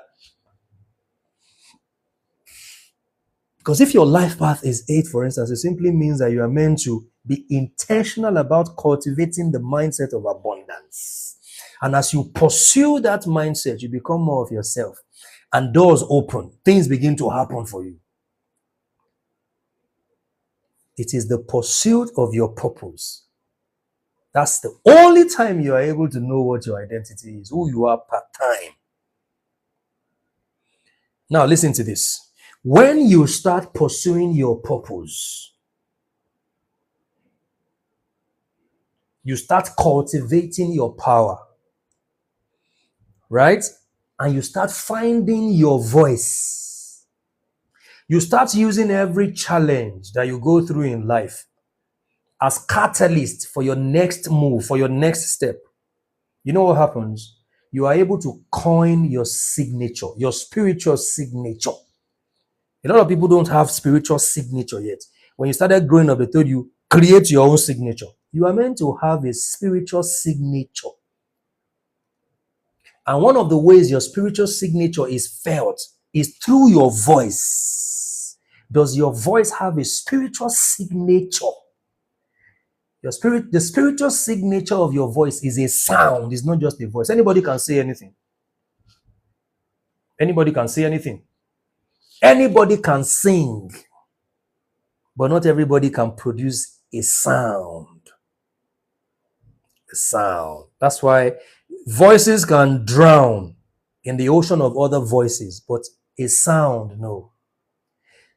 [SPEAKER 1] Because if your life path is 8, for instance, it simply means that you are meant to be intentional about cultivating the mindset of abundance. And as you pursue that mindset, you become more of yourself. And doors open. Things begin to happen for you. It is the pursuit of your purpose. That's the only time you are able to know what your identity is, who you are part-time. Now listen to this. When you start pursuing your purpose, you start cultivating your power, right? And you start finding your voice. You start using every challenge that you go through in life as catalyst for your next move, for your next step. You know what happens? You are able to coin your signature, your spiritual signature. A lot of people don't have spiritual signature yet. When you started growing up, they told you, create your own signature. You are meant to have a spiritual signature. And one of the ways your spiritual signature is felt is through your voice. Does your voice have a spiritual signature? The spiritual signature of your voice is a sound. It's not just a voice. Anybody can say anything. Anybody can say anything. Anybody can sing. But not everybody can produce a sound. A sound. That's why voices can drown in the ocean of other voices, but a sound, no.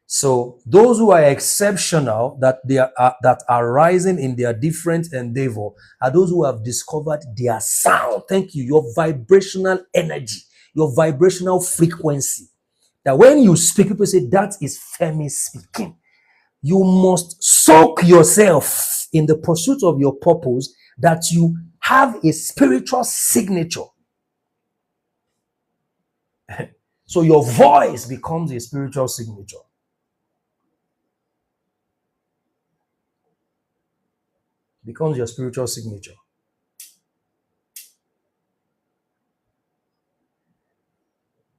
[SPEAKER 1] So those who are exceptional, that are rising in their different endeavor, are those who have discovered their sound. Thank you. Your vibrational energy, your vibrational frequency. That when you speak, people say that is Femi speaking. You must soak yourself in the pursuit of your purpose, that you have a spiritual signature. So your voice becomes a spiritual signature. Becomes your spiritual signature.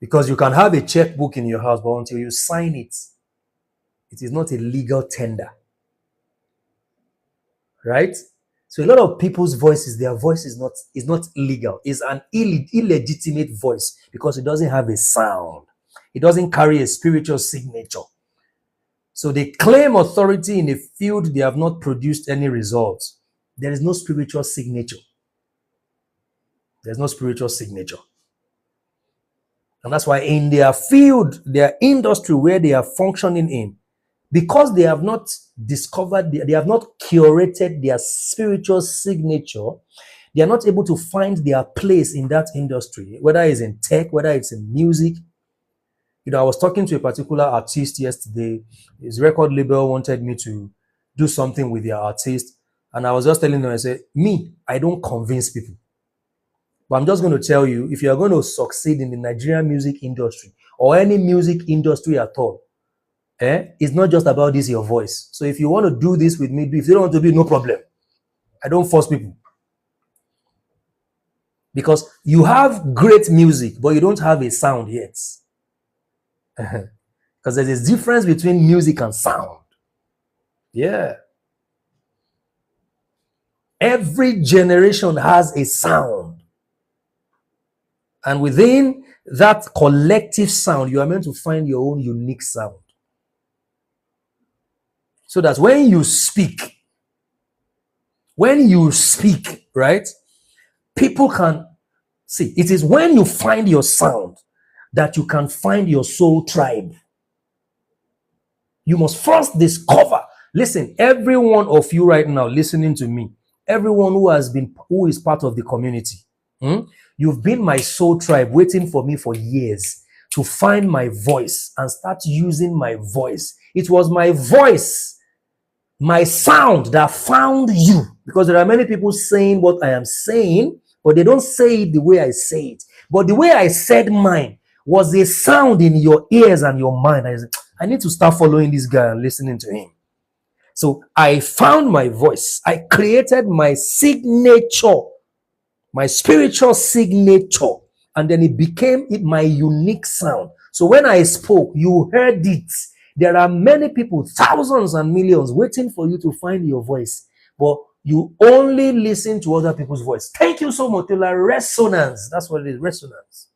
[SPEAKER 1] Because you can have a checkbook in your house, but until you sign it, it is not a legal tender. Right? So a lot of people's voices, their voice is not legal. It's an illegitimate voice because it doesn't have a sound. It doesn't carry a spiritual signature. So they claim authority in a field they have not produced any results. There is no spiritual signature. There's no spiritual signature. And that's why in their field, their industry where they are functioning in, because they have not discovered, they have not curated their spiritual signature, they are not able to find their place in that industry, whether it's in tech, whether it's in music. I was talking to a particular artist yesterday. His record label wanted me to do something with their artist. And I was just telling them, I said, I don't convince people. But I'm just going to tell you, if you are going to succeed in the Nigerian music industry or any music industry at all, it's not just about this, your voice. So if you want to do this with me, if you don't want to do it, no problem. I don't force people. Because you have great music, but you don't have a sound yet. Because there's a difference between music and sound. Yeah. Every generation has a sound. And within that collective sound, you are meant to find your own unique sound. So that when you speak, right, people can see. It is when you find your sound that you can find your soul tribe. You must first discover. Listen, every one of you right now listening to me, everyone who is part of the community, you've been my soul tribe, waiting for me for years to find my voice and start using my voice. It was my voice, my sound that found you. Because there are many people saying what I am saying, but they don't say it the way I say it. But the way I said mine was a sound in your ears and your mind. I need to start following this guy and listening to him. So I found my voice. I created my signature, my spiritual signature, and then it became my unique sound. So when I spoke, you heard it. There are many people, thousands and millions, waiting for you to find your voice. But you only listen to other people's voice. Thank you so much. Resonance. That's what it is, resonance.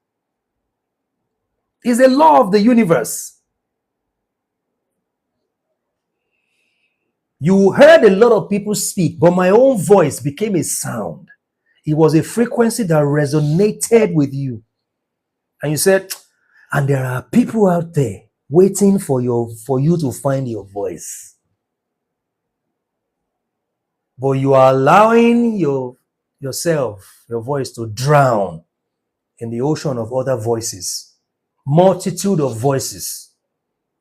[SPEAKER 1] It's a law of the universe. You heard a lot of people speak, but my own voice became a sound. It was a frequency that resonated with you. And you said, and there are people out there waiting for you to find your voice. But you are allowing your voice to drown in the ocean of other voices. Multitude of voices.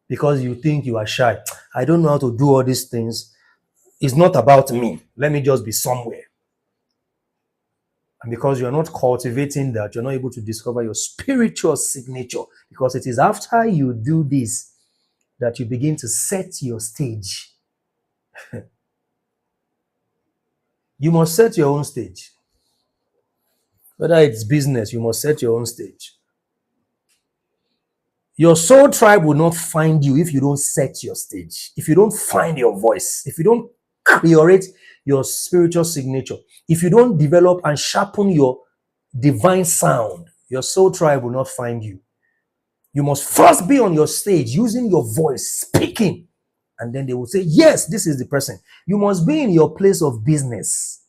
[SPEAKER 1] Because you think you are shy. I don't know how to do all these things. It's not about me. Let me just be somewhere. And because you're not cultivating that, you're not able to discover your spiritual signature. Because it is after you do this that you begin to set your stage. You must set your own stage. Whether it's business, you must set your own stage. Your soul tribe will not find you if you don't set your stage, if you don't find your voice, if you don't curate your spiritual signature, if you don't develop and sharpen your divine sound, your soul tribe will not find you. You must first be on your stage using your voice, speaking. And then they will say, yes, this is the person. You must be in your place of business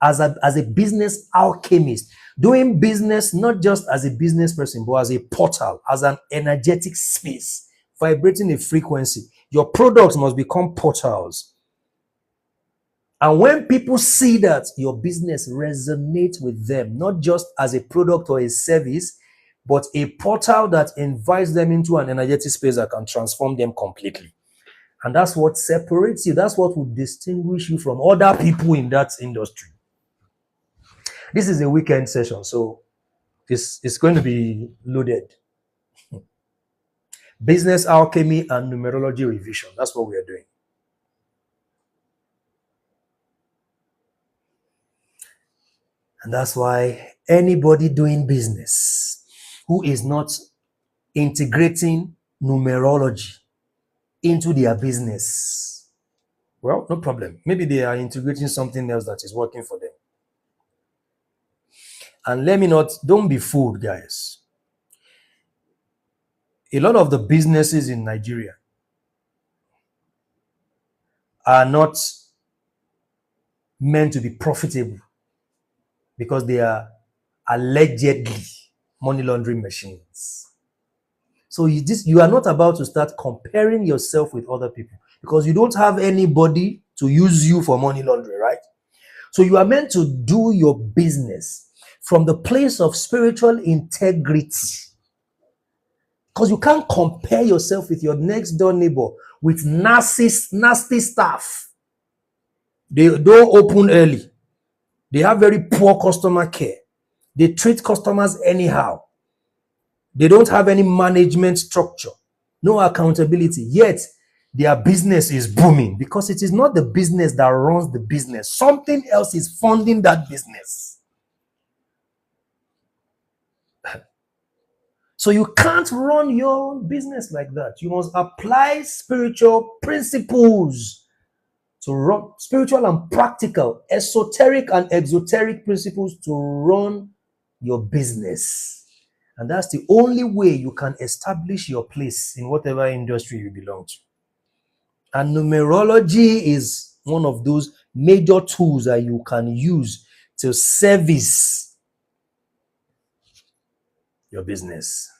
[SPEAKER 1] as a business alchemist, doing business not just as a business person, but as a portal, as an energetic space, vibrating a frequency. Your products must become portals. And when people see that, your business resonates with them, not just as a product or a service, but a portal that invites them into an energetic space that can transform them completely. And that's what separates you. That's what will distinguish you from other people in that industry. This is a weekend session, so it's going to be loaded. Business alchemy and numerology revision. That's what we are doing. And that's why anybody doing business who is not integrating numerology into their business, well, no problem. Maybe they are integrating something else that is working for them. And don't be fooled, guys. A lot of the businesses in Nigeria are not meant to be profitable because they are allegedly money laundering machines. So you are not about to start comparing yourself with other people because you don't have anybody to use you for money laundering, right? So you are meant to do your business from the place of spiritual integrity. Because you can't compare yourself with your next door neighbor with nasty staff. They don't open early. They have very poor customer care. They treat customers anyhow. They don't have any management structure, no accountability. Yet their business is booming because it is not the business that runs the business. Something else is funding that business. So you can't run your own business like that. You must apply spiritual principles to run, spiritual and practical, esoteric and exoteric principles to run your business. And that's the only way you can establish your place in whatever industry you belong to. And numerology is one of those major tools that you can use to service your business.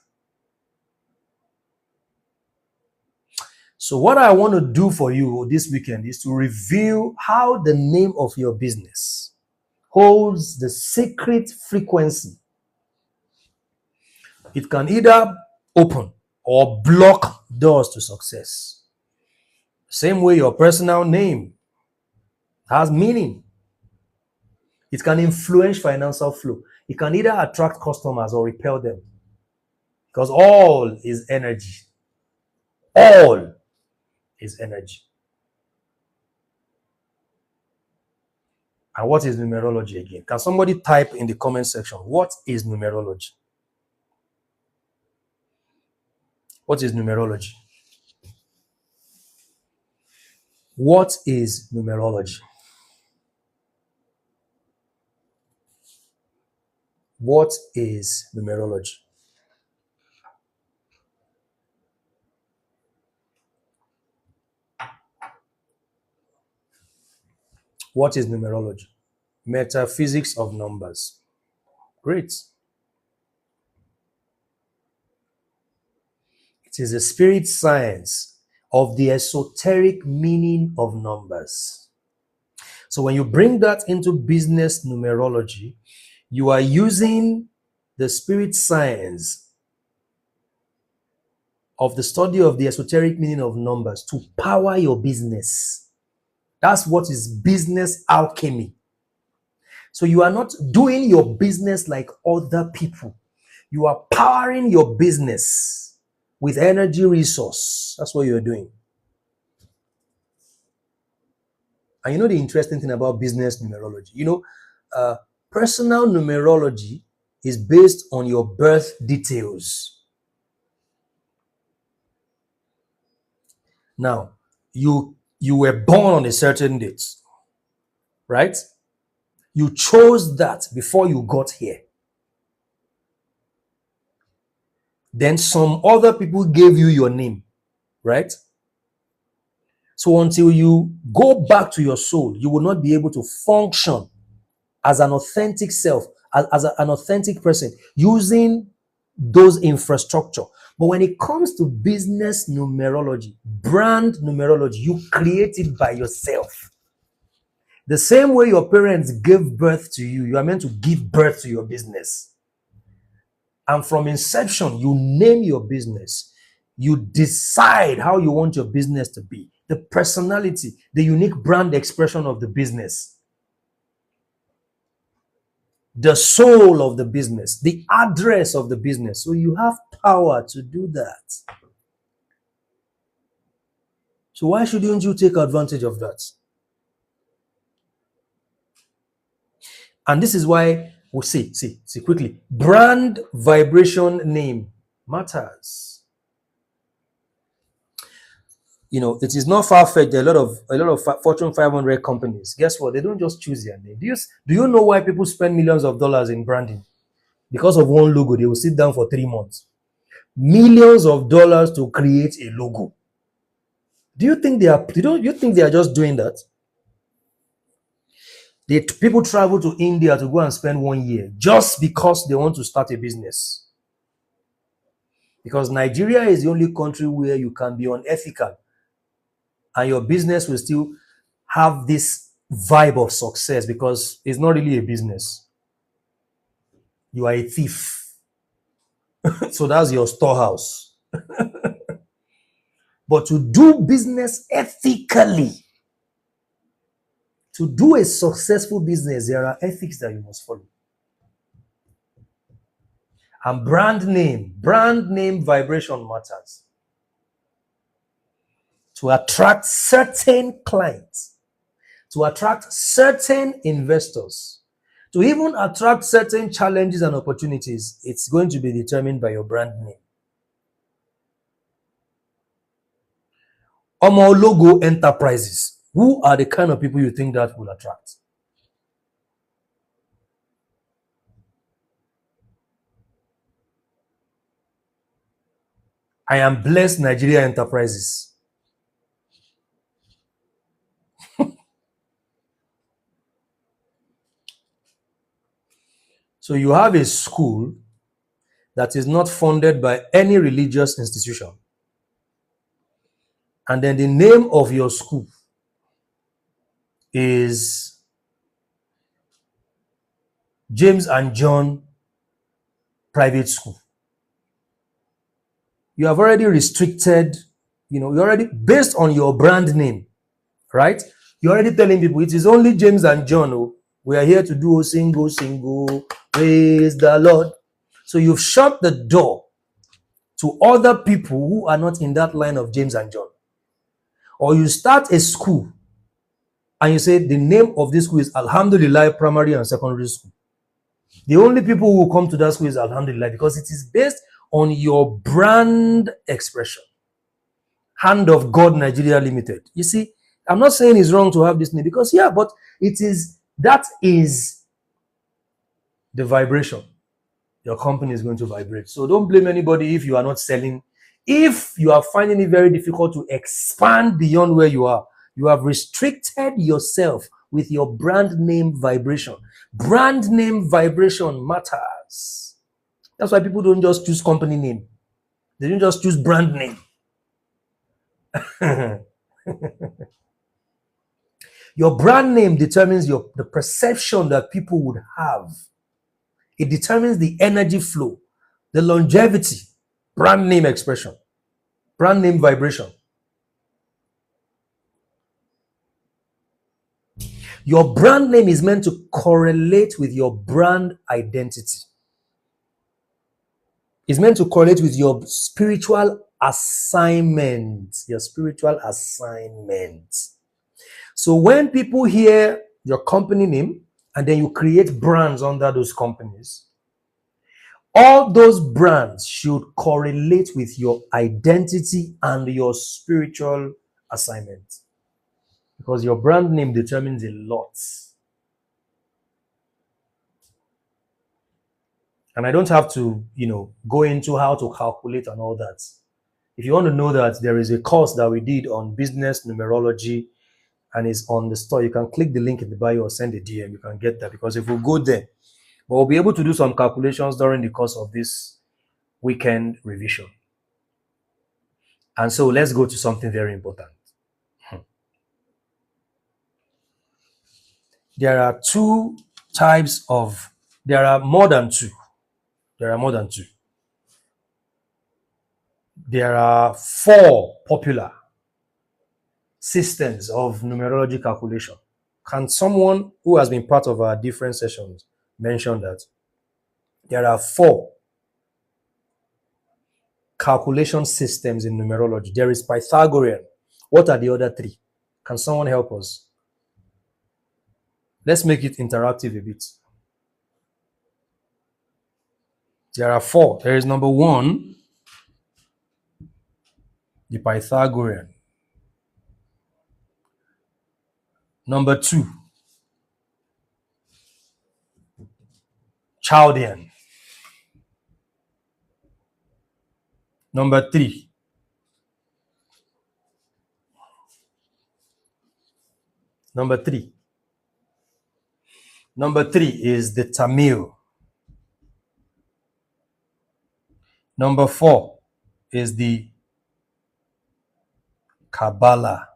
[SPEAKER 1] So what I want to do for you this weekend is to reveal how the name of your business holds the secret frequency. It can either open or block doors to success. Same way your personal name has meaning. It can influence financial flow. It can either attract customers or repel them. Because all is energy. All is energy. And what is numerology again? Can somebody type in the comment section, what is numerology? What is numerology? What is numerology? What is numerology? What is numerology? Metaphysics of numbers. Great. It is the spirit science of the esoteric meaning of numbers. So when you bring that into business numerology, you are using the spirit science of the study of the esoteric meaning of numbers to power your business. That's what is business alchemy. So you are not doing your business like other people. You are powering your business with energy resource. That's what you're doing. And you know the interesting thing about business numerology? Personal numerology is based on your birth details. Now, you were born on a certain date, right? You chose that before you got here. Then some other people gave you your name, right? So until you go back to your soul, you will not be able to function as an authentic self, an authentic person using those infrastructure. But when it comes to business numerology, brand numerology, you create it by yourself. The same way your parents gave birth to you, you are meant to give birth to your business. And from inception, you name your business. You decide how you want your business to be, the personality, the unique brand expression of the business, the soul of the business, the address of the business. So you have power to do that. So why shouldn't you take advantage of that? And this is why we'll see quickly. Brand vibration name matters. You know, it is not far-fetched. There are a lot of Fortune 500 companies. Guess what? They don't just choose their name. Do you know why people spend millions of dollars in branding? Because of one logo, they will sit down for 3 months. Millions of dollars to create a logo. Do you think they are just doing that? People travel to India to go and spend 1 year just because they want to start a business. Because Nigeria is the only country where you can be unethical and your business will still have this vibe of success, because it's not really a business. You are a thief. So that's your storehouse. But to do business ethically, to do a successful business, there are ethics that you must follow. And brand name vibration matters. To attract certain clients, to attract certain investors, to even attract certain challenges and opportunities, it's going to be determined by your brand name. Omo Logo Enterprises. Who are the kind of people you think that will attract? I am blessed Nigeria Enterprises. So you have a school that is not funded by any religious institution. And then the name of your school is James and John Private School. You have already restricted, you're already, based on your brand name, right? You're already telling people it is only James and John. Oh, we are here to do a single, praise the Lord. So you've shut the door to other people who are not in that line of James and John. Or you start a school and you say the name of this school is Alhamdulillah Primary and Secondary School. The only people who will come to that school is Alhamdulillah, because it is based on your brand expression. Hand of God Nigeria Limited. You see, I'm not saying it's wrong to have this name, because but that is the vibration your company is going to vibrate. So don't blame anybody if you are not selling. If you are finding it very difficult to expand beyond where you are, you have restricted yourself with your brand name vibration. Brand name vibration matters. That's why people don't just choose company name. They don't just choose brand name. Your brand name determines the perception that people would have. It determines the energy flow, the longevity, brand name expression, brand name vibration. Your brand name is meant to correlate with your brand identity. It's meant to correlate with your spiritual assignment. Your spiritual assignment. So when people hear your company name and then you create brands under those companies, all those brands should correlate with your identity and your spiritual assignment. Because your brand name determines a lot. And I don't have to, go into how to calculate and all that. If you want to know that, there is a course that we did on business numerology and it's on the store. You can click the link in the bio or send a DM. You can get that, because if we go there, we'll be able to do some calculations during the course of this weekend revision. And so let's go to something very important. There are there are more than two. There are more than two. There are four popular systems of numerology calculation. Can someone who has been part of our different sessions mention that? There are four calculation systems in numerology. There is Pythagorean. What are the other three? Can someone help us? Let's make it interactive a bit. There are four. There is number one, the Pythagorean. Number two, Chaldean. Number three, Number three is the Tamil. Number four is the Kabbalah.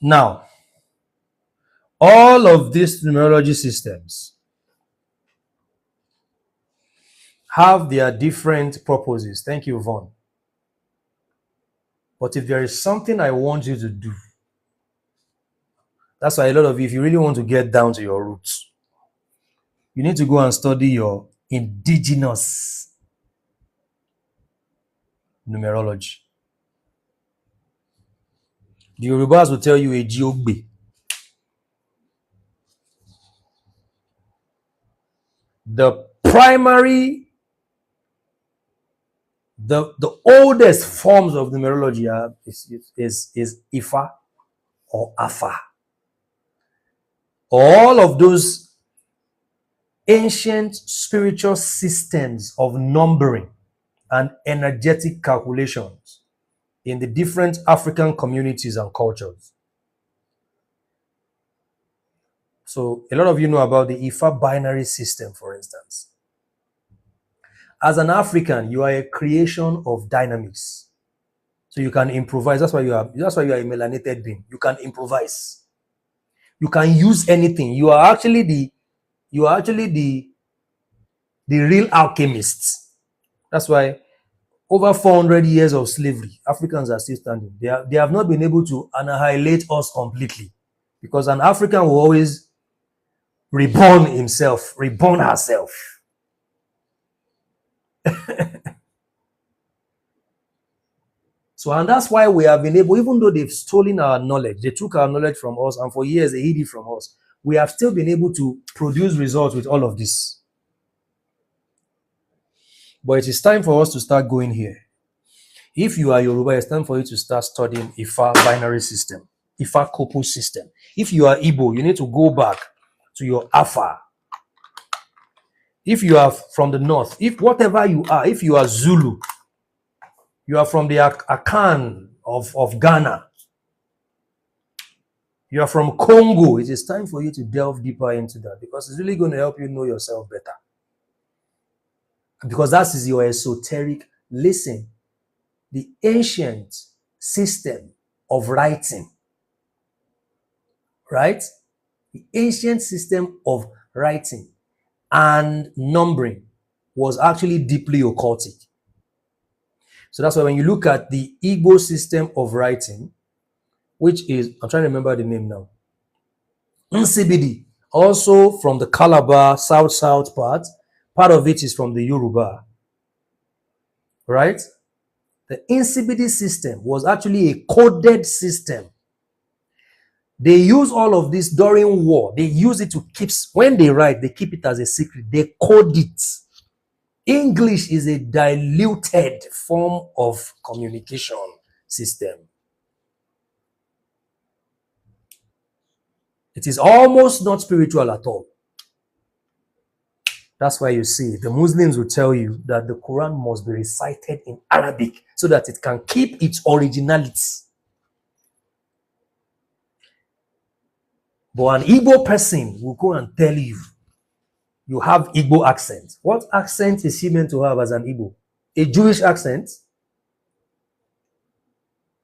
[SPEAKER 1] Now, all of these numerology systems have their different purposes. Thank you, Vaughn. But if there is something I want you to do, that's why a lot of you, if you really want to get down to your roots, you need to go and study your indigenous numerology. The Yorubas will tell you a Jiogbe. The primary, the oldest forms of numerology is Ifa or Afa. All of those ancient spiritual systems of numbering and energetic calculations in the different African communities and cultures. So a lot of you know about the Ifa binary system, for instance. As an African, you are a creation of dynamics. So you can improvise. That's why you are a melanated being. You can improvise. You can use anything. You are actually the real alchemists. That's why over 400 years of slavery, Africans are still standing. They have not been able to annihilate us completely, because an African will always reborn himself, reborn herself. So, and that's why we have been able, even though they've stolen our knowledge, they took our knowledge from us, and for years they hid it from us, we have still been able to produce results with all of this. But it is time for us to start going here. If you are Yoruba, it's time for you to start studying Ifa binary system, Ifa Kopo system. If you are Igbo, you need to go back to your Afa. If you are from the north, if whatever you are, if you are Zulu, you are from the Akan of Ghana, you are from Congo, it is time for you to delve deeper into that, because it's really going to help you know yourself better. Because that is your esoteric. Listen, the ancient system of writing, right? The ancient system of writing and numbering was actually deeply occultic. So that's why when you look at the Igbo system of writing, which is, I'm trying to remember the name now, Nsibidi, also from the Calabar south part of it is from the Yoruba, right? The Nsibidi system was actually a coded system. They use all of this during war. They use it to keep, when they write, they keep it as a secret. They code it. English is a diluted form of communication system. It is almost not spiritual at all. That's why you see the Muslims will tell you that the Quran must be recited in Arabic so that it can keep its originality. But an Igbo person will go and tell you, you have Igbo accent. What accent is he meant to have as an Igbo? A Jewish accent?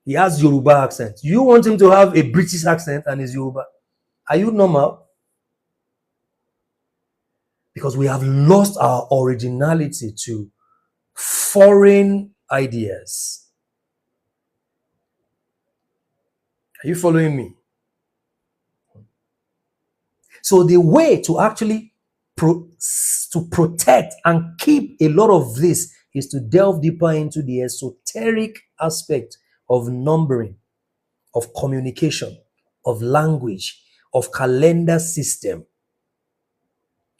[SPEAKER 1] He has Yoruba accent. You want him to have a British accent and is Yoruba? Are you normal? Because we have lost our originality to foreign ideas. Are you following me? So the way to actually to protect and keep a lot of this is to delve deeper into the esoteric aspect of numbering, of communication, of language, of calendar system,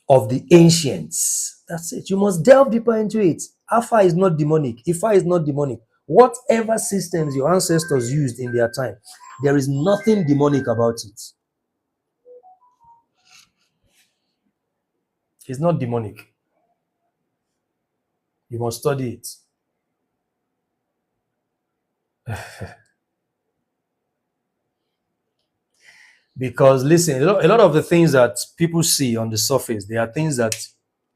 [SPEAKER 1] of the ancients. That's it. You must delve deeper into it. Alpha is not demonic. Ifa is not demonic. Whatever systems your ancestors used in their time, there is nothing demonic about it. It's not demonic. You must study it. Because listen, a lot of the things that people see on the surface, they are things that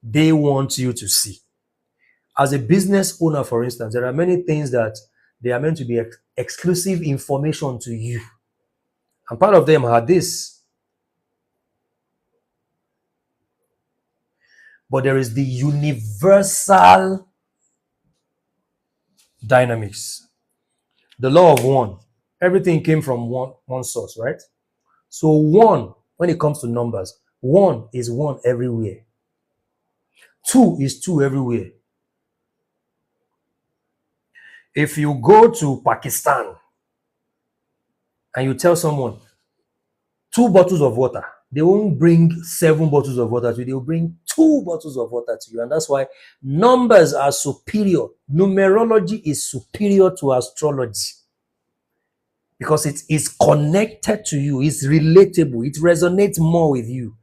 [SPEAKER 1] they want you to see. As a business owner, for instance, there are many things that they are meant to be exclusive information to you. And part of them are this. But there is the universal dynamics. The law of one. Everything came from one source, right? So one, when it comes to numbers, one is one everywhere. Two is two everywhere. If you go to Pakistan and you tell someone 2 bottles of water, they won't bring 7 bottles of water to you. They'll bring 2 bottles of water to you. And that's why numbers are superior. Numerology is superior to astrology because it is connected to you. It's relatable. It resonates more with you.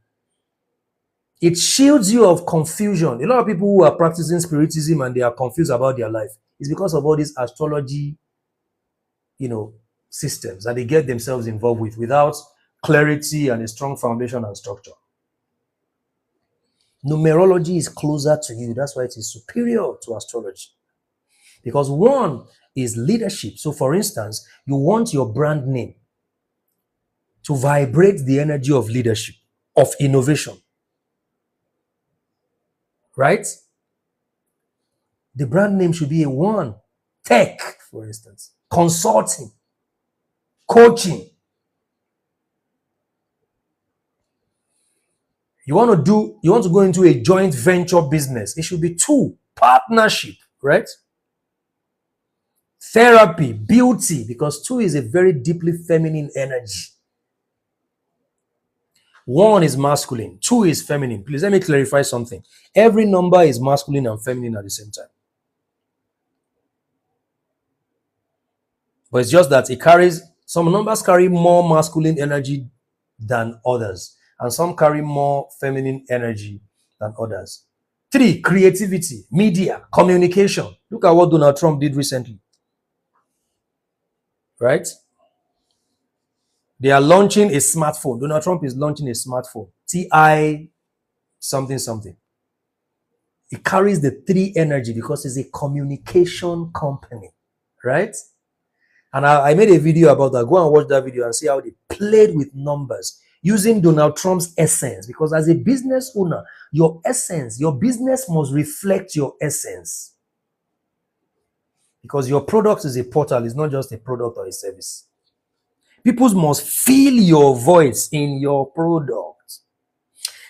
[SPEAKER 1] It shields you of confusion. A lot of people who are practicing spiritism and they are confused about their life, it's because of all these astrology, systems that they get themselves involved with without clarity and a strong foundation and structure. Numerology is closer to you. That's why it is superior to astrology. Because one is leadership. So for instance, you want your brand name to vibrate the energy of leadership, of innovation. Right? The brand name should be a one. Tech, for instance. Consulting. Coaching. You want to go into a joint venture business. It should be 2. Partnership, right? Therapy, beauty, because 2 is a very deeply feminine energy. 1 is masculine, 2 is feminine. Please let me clarify something. Every number is masculine and feminine at the same time. But it's just that some numbers carry more masculine energy than others, and some carry more feminine energy than others. 3, creativity, media, communication. Look at what Donald Trump did recently. Right? They are launching a smartphone. Donald Trump is launching a smartphone. TI something something. It carries the 3 energy because it's a communication company. Right? And I made a video about that. Go and watch that video and see how they played with numbers using Donald Trump's essence. Because as a business owner, your essence, your business must reflect your essence. Because your product is a portal, it's not just a product or a service. People must feel your voice in your product.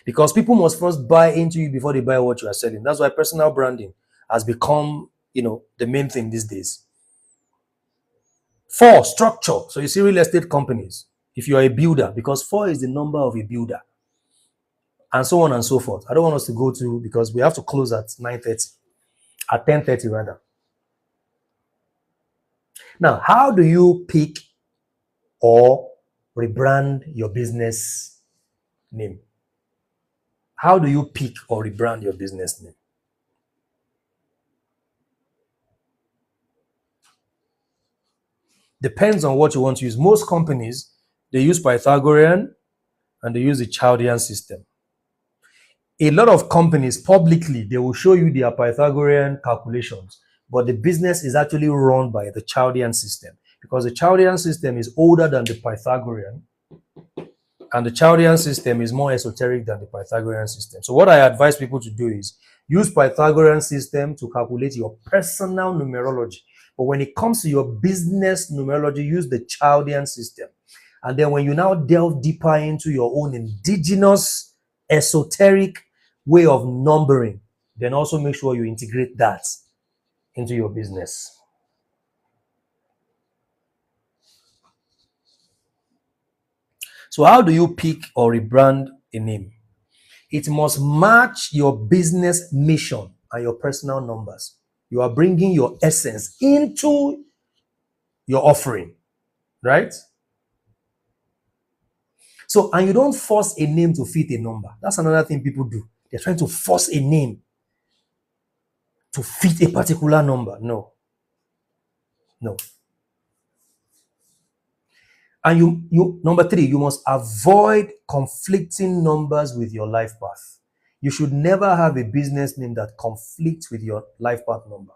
[SPEAKER 1] Because people must first buy into you before they buy what you are selling. That's why personal branding has become, the main thing these days. 4, structure. So you see real estate companies, if you are a builder, because 4 is the number of a builder, and so on and so forth. I don't want us to go to, because we have to close at 9:30, at 10:30 rather. Now, how do you pick or rebrand your business name? How do you pick or rebrand your business name? Depends on what you want to use. Most companies, they use Pythagorean and they use the Chaldean system. A lot of companies publicly, they will show you their Pythagorean calculations, but the business is actually run by the Chaldean system because the Chaldean system is older than the Pythagorean, and the Chaldean system is more esoteric than the Pythagorean system. So what I advise people to do is use Pythagorean system to calculate your personal numerology. But when it comes to your business numerology, use the Chaldean system. And then when you now delve deeper into your own indigenous esoteric way of numbering, then also make sure you integrate that into your business. So how do you pick or rebrand a name? It must match your business mission and your personal numbers. You are bringing your essence into your offering, right? So, and you don't force a name to fit a number. That's another thing people do. They're trying to force a name to fit a particular number. No, no. And you number three, you must avoid conflicting numbers with your life path. You should never have a business name that conflicts with your life path number.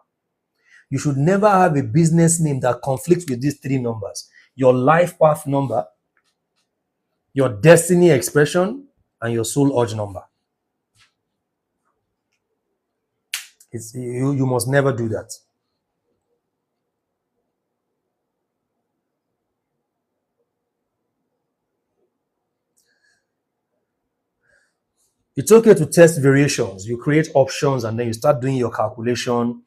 [SPEAKER 1] You should never have a business name that conflicts with these three numbers: your life path number, your destiny expression, and your soul urge number. You must never do that. It's okay to test variations. You create options and then you start doing your calculation.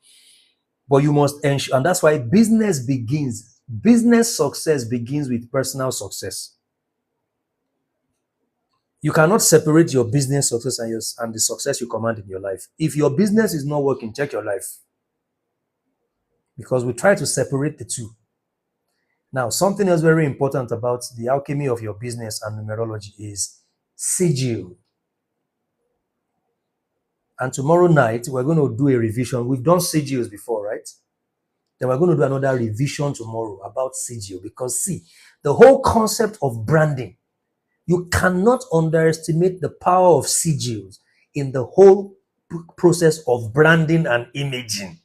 [SPEAKER 1] But you must ensure, and that's why business success begins with personal success. You cannot separate your business success and the success you command in your life. If your business is not working, check your life. Because we try to separate the two. Now, something else very important about the alchemy of your business and numerology is sigil. And tomorrow night, we're going to do a revision. We've done sigils before, right? Then we're going to do another revision tomorrow about sigil. Because see, the whole concept of branding, you cannot underestimate the power of sigils in the whole process of branding and imaging.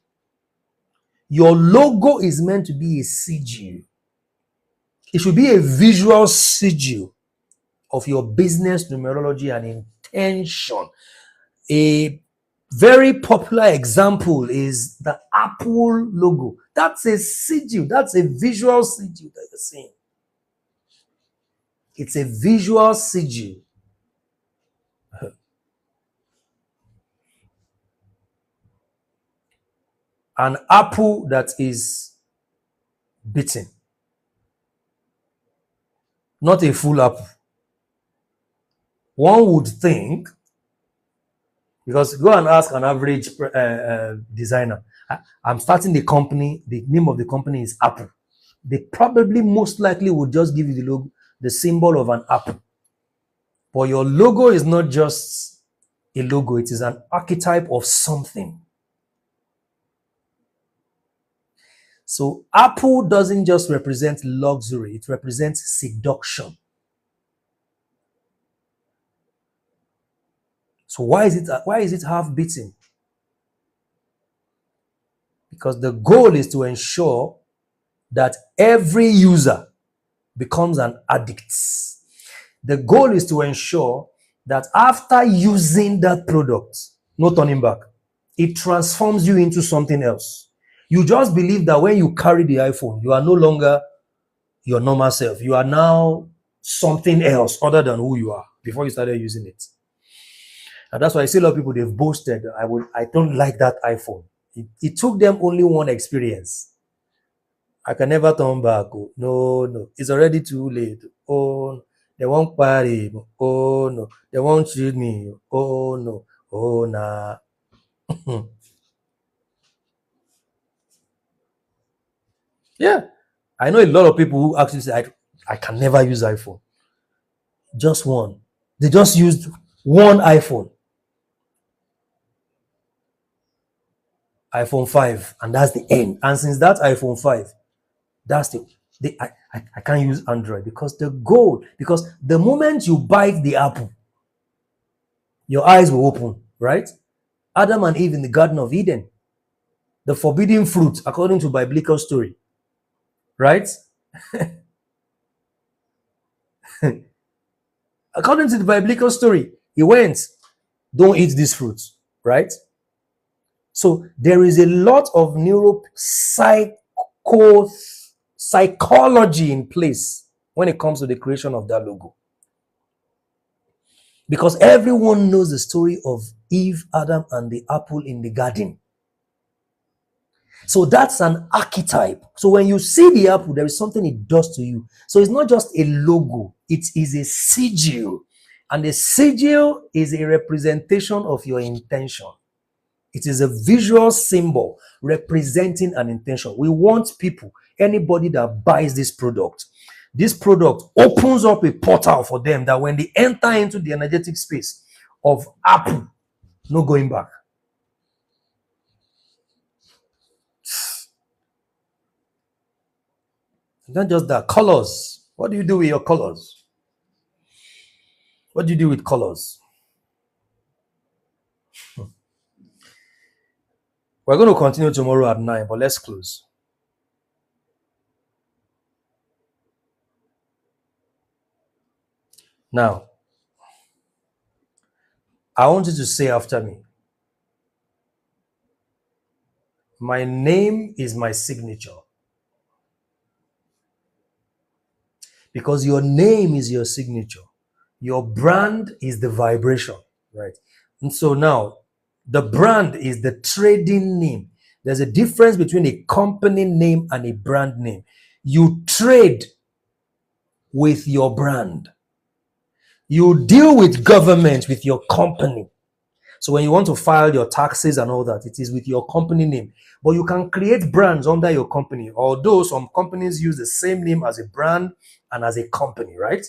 [SPEAKER 1] Your logo is meant to be a sigil. It should be a visual sigil of your business numerology and intention. A very popular example is the Apple logo. That's a sigil. That's a visual sigil that you're seeing. It's a visual sigil. An apple that is beaten. Not a full apple. One would think, because go and ask an average designer, I'm starting the company, the name of the company is Apple. They probably most likely would just give you the logo, the symbol of an apple. But your logo is not just a logo, it is an archetype of something. So Apple doesn't just represent luxury, it represents seduction. So why is it half beaten? Because the goal is to ensure that every user becomes an addict. The goal is to ensure that after using that product, no turning back, it transforms you into something else. You just believe that when you carry the iPhone, you are no longer your normal self. You are now something else other than who you are before you started using it. And that's why I see a lot of people, they've boasted, I don't like that iPhone. It took them only one experience. I can never turn back. Oh, no. It's already too late. Oh, no. They won't party. Oh, no. They won't treat me. Oh, no. Oh, nah. Yeah. I know a lot of people who actually say, I can never use iPhone. Just one. They just used one iPhone. iPhone 5, and that's the end. And since that iPhone 5, that's I can't use Android because the moment you bite the apple, your eyes will open, right? Adam and Eve in the Garden of Eden, the forbidden fruit, according to biblical story, right? According to the biblical story, he went, don't eat this fruit, right? So there is a lot of psychology in place when it comes to the creation of that logo. Because everyone knows the story of Eve, Adam, and the apple in the garden. So that's an archetype. So when you see the apple, there is something it does to you. So it's not just a logo, it is a sigil. And the sigil is a representation of your intention. It is a visual symbol representing an intention. We want people, anybody that buys this product opens up a portal for them that when they enter into the energetic space of apple, no going back. Not just that, colors. What do you do with your colors? What do you do with colors? We're going to continue tomorrow at 9, but let's close. Now, I want you to say after me, my name is my signature. Because your name is your signature. Your brand is the vibration, right? And so now, the brand is the trading name. There's a difference between a company name and a brand name. You trade with your brand. You deal with government with your company. So when you want to file your taxes and all that, it is with your company name. But you can create brands under your company, although some companies use the same name as a brand and as a company, right?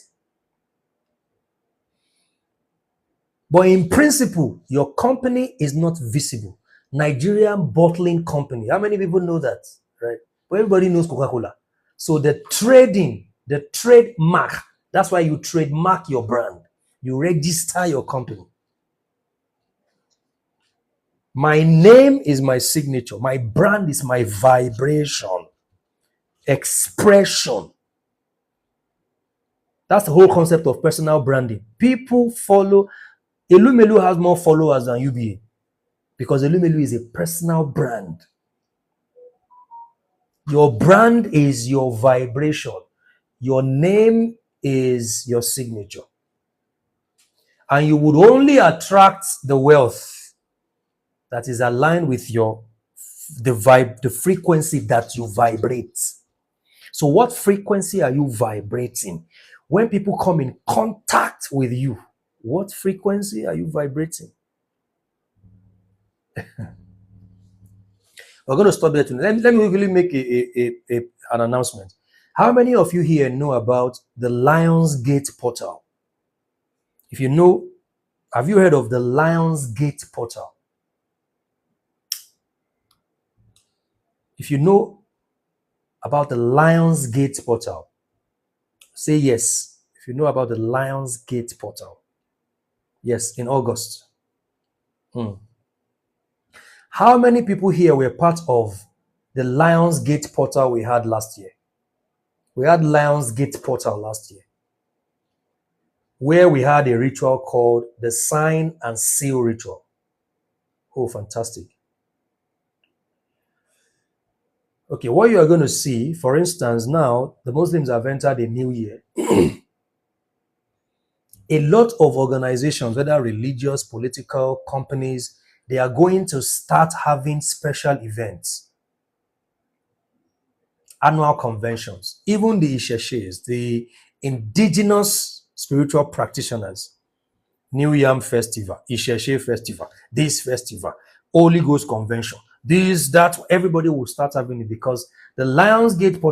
[SPEAKER 1] But in principle, your company is not visible. Nigerian Bottling Company. How many people know that, right? But everybody knows Coca-Cola. So the trademark, that's why you trademark your brand. You register your company. My name is my signature. My brand is my vibration, expression. That's the whole concept of personal branding. People follow. Elumelu has more followers than UBA because Elumelu is a personal brand. Your brand is your vibration. Your name is your signature. And you would only attract the wealth that is aligned with the frequency that you vibrate. So what frequency are you vibrating? When people come in contact with you, what frequency are you vibrating? We're going to stop there tonight. Let me really make an announcement. How many of you here know about the Lions Gate portal? If you know, have you heard of the Lions Gate portal? If you know about the Lions Gate portal, say yes. If you know about the Lions Gate portal. Yes, in August. How many people here were part of the Lions Gate portal we had last year? We had Lions Gate portal last year, where we had a ritual called the Sign and Seal ritual. Oh, fantastic. Okay, what you are going to see, for instance, now the Muslims have entered a new year. A lot of organizations, whether religious, political, companies, they are going to start having special events, annual conventions. Even the Isheshes, the indigenous spiritual practitioners, New Yam Festival, Isheshe Festival, this festival, Holy Ghost Convention, this, that, everybody will start having it because the Lions Gate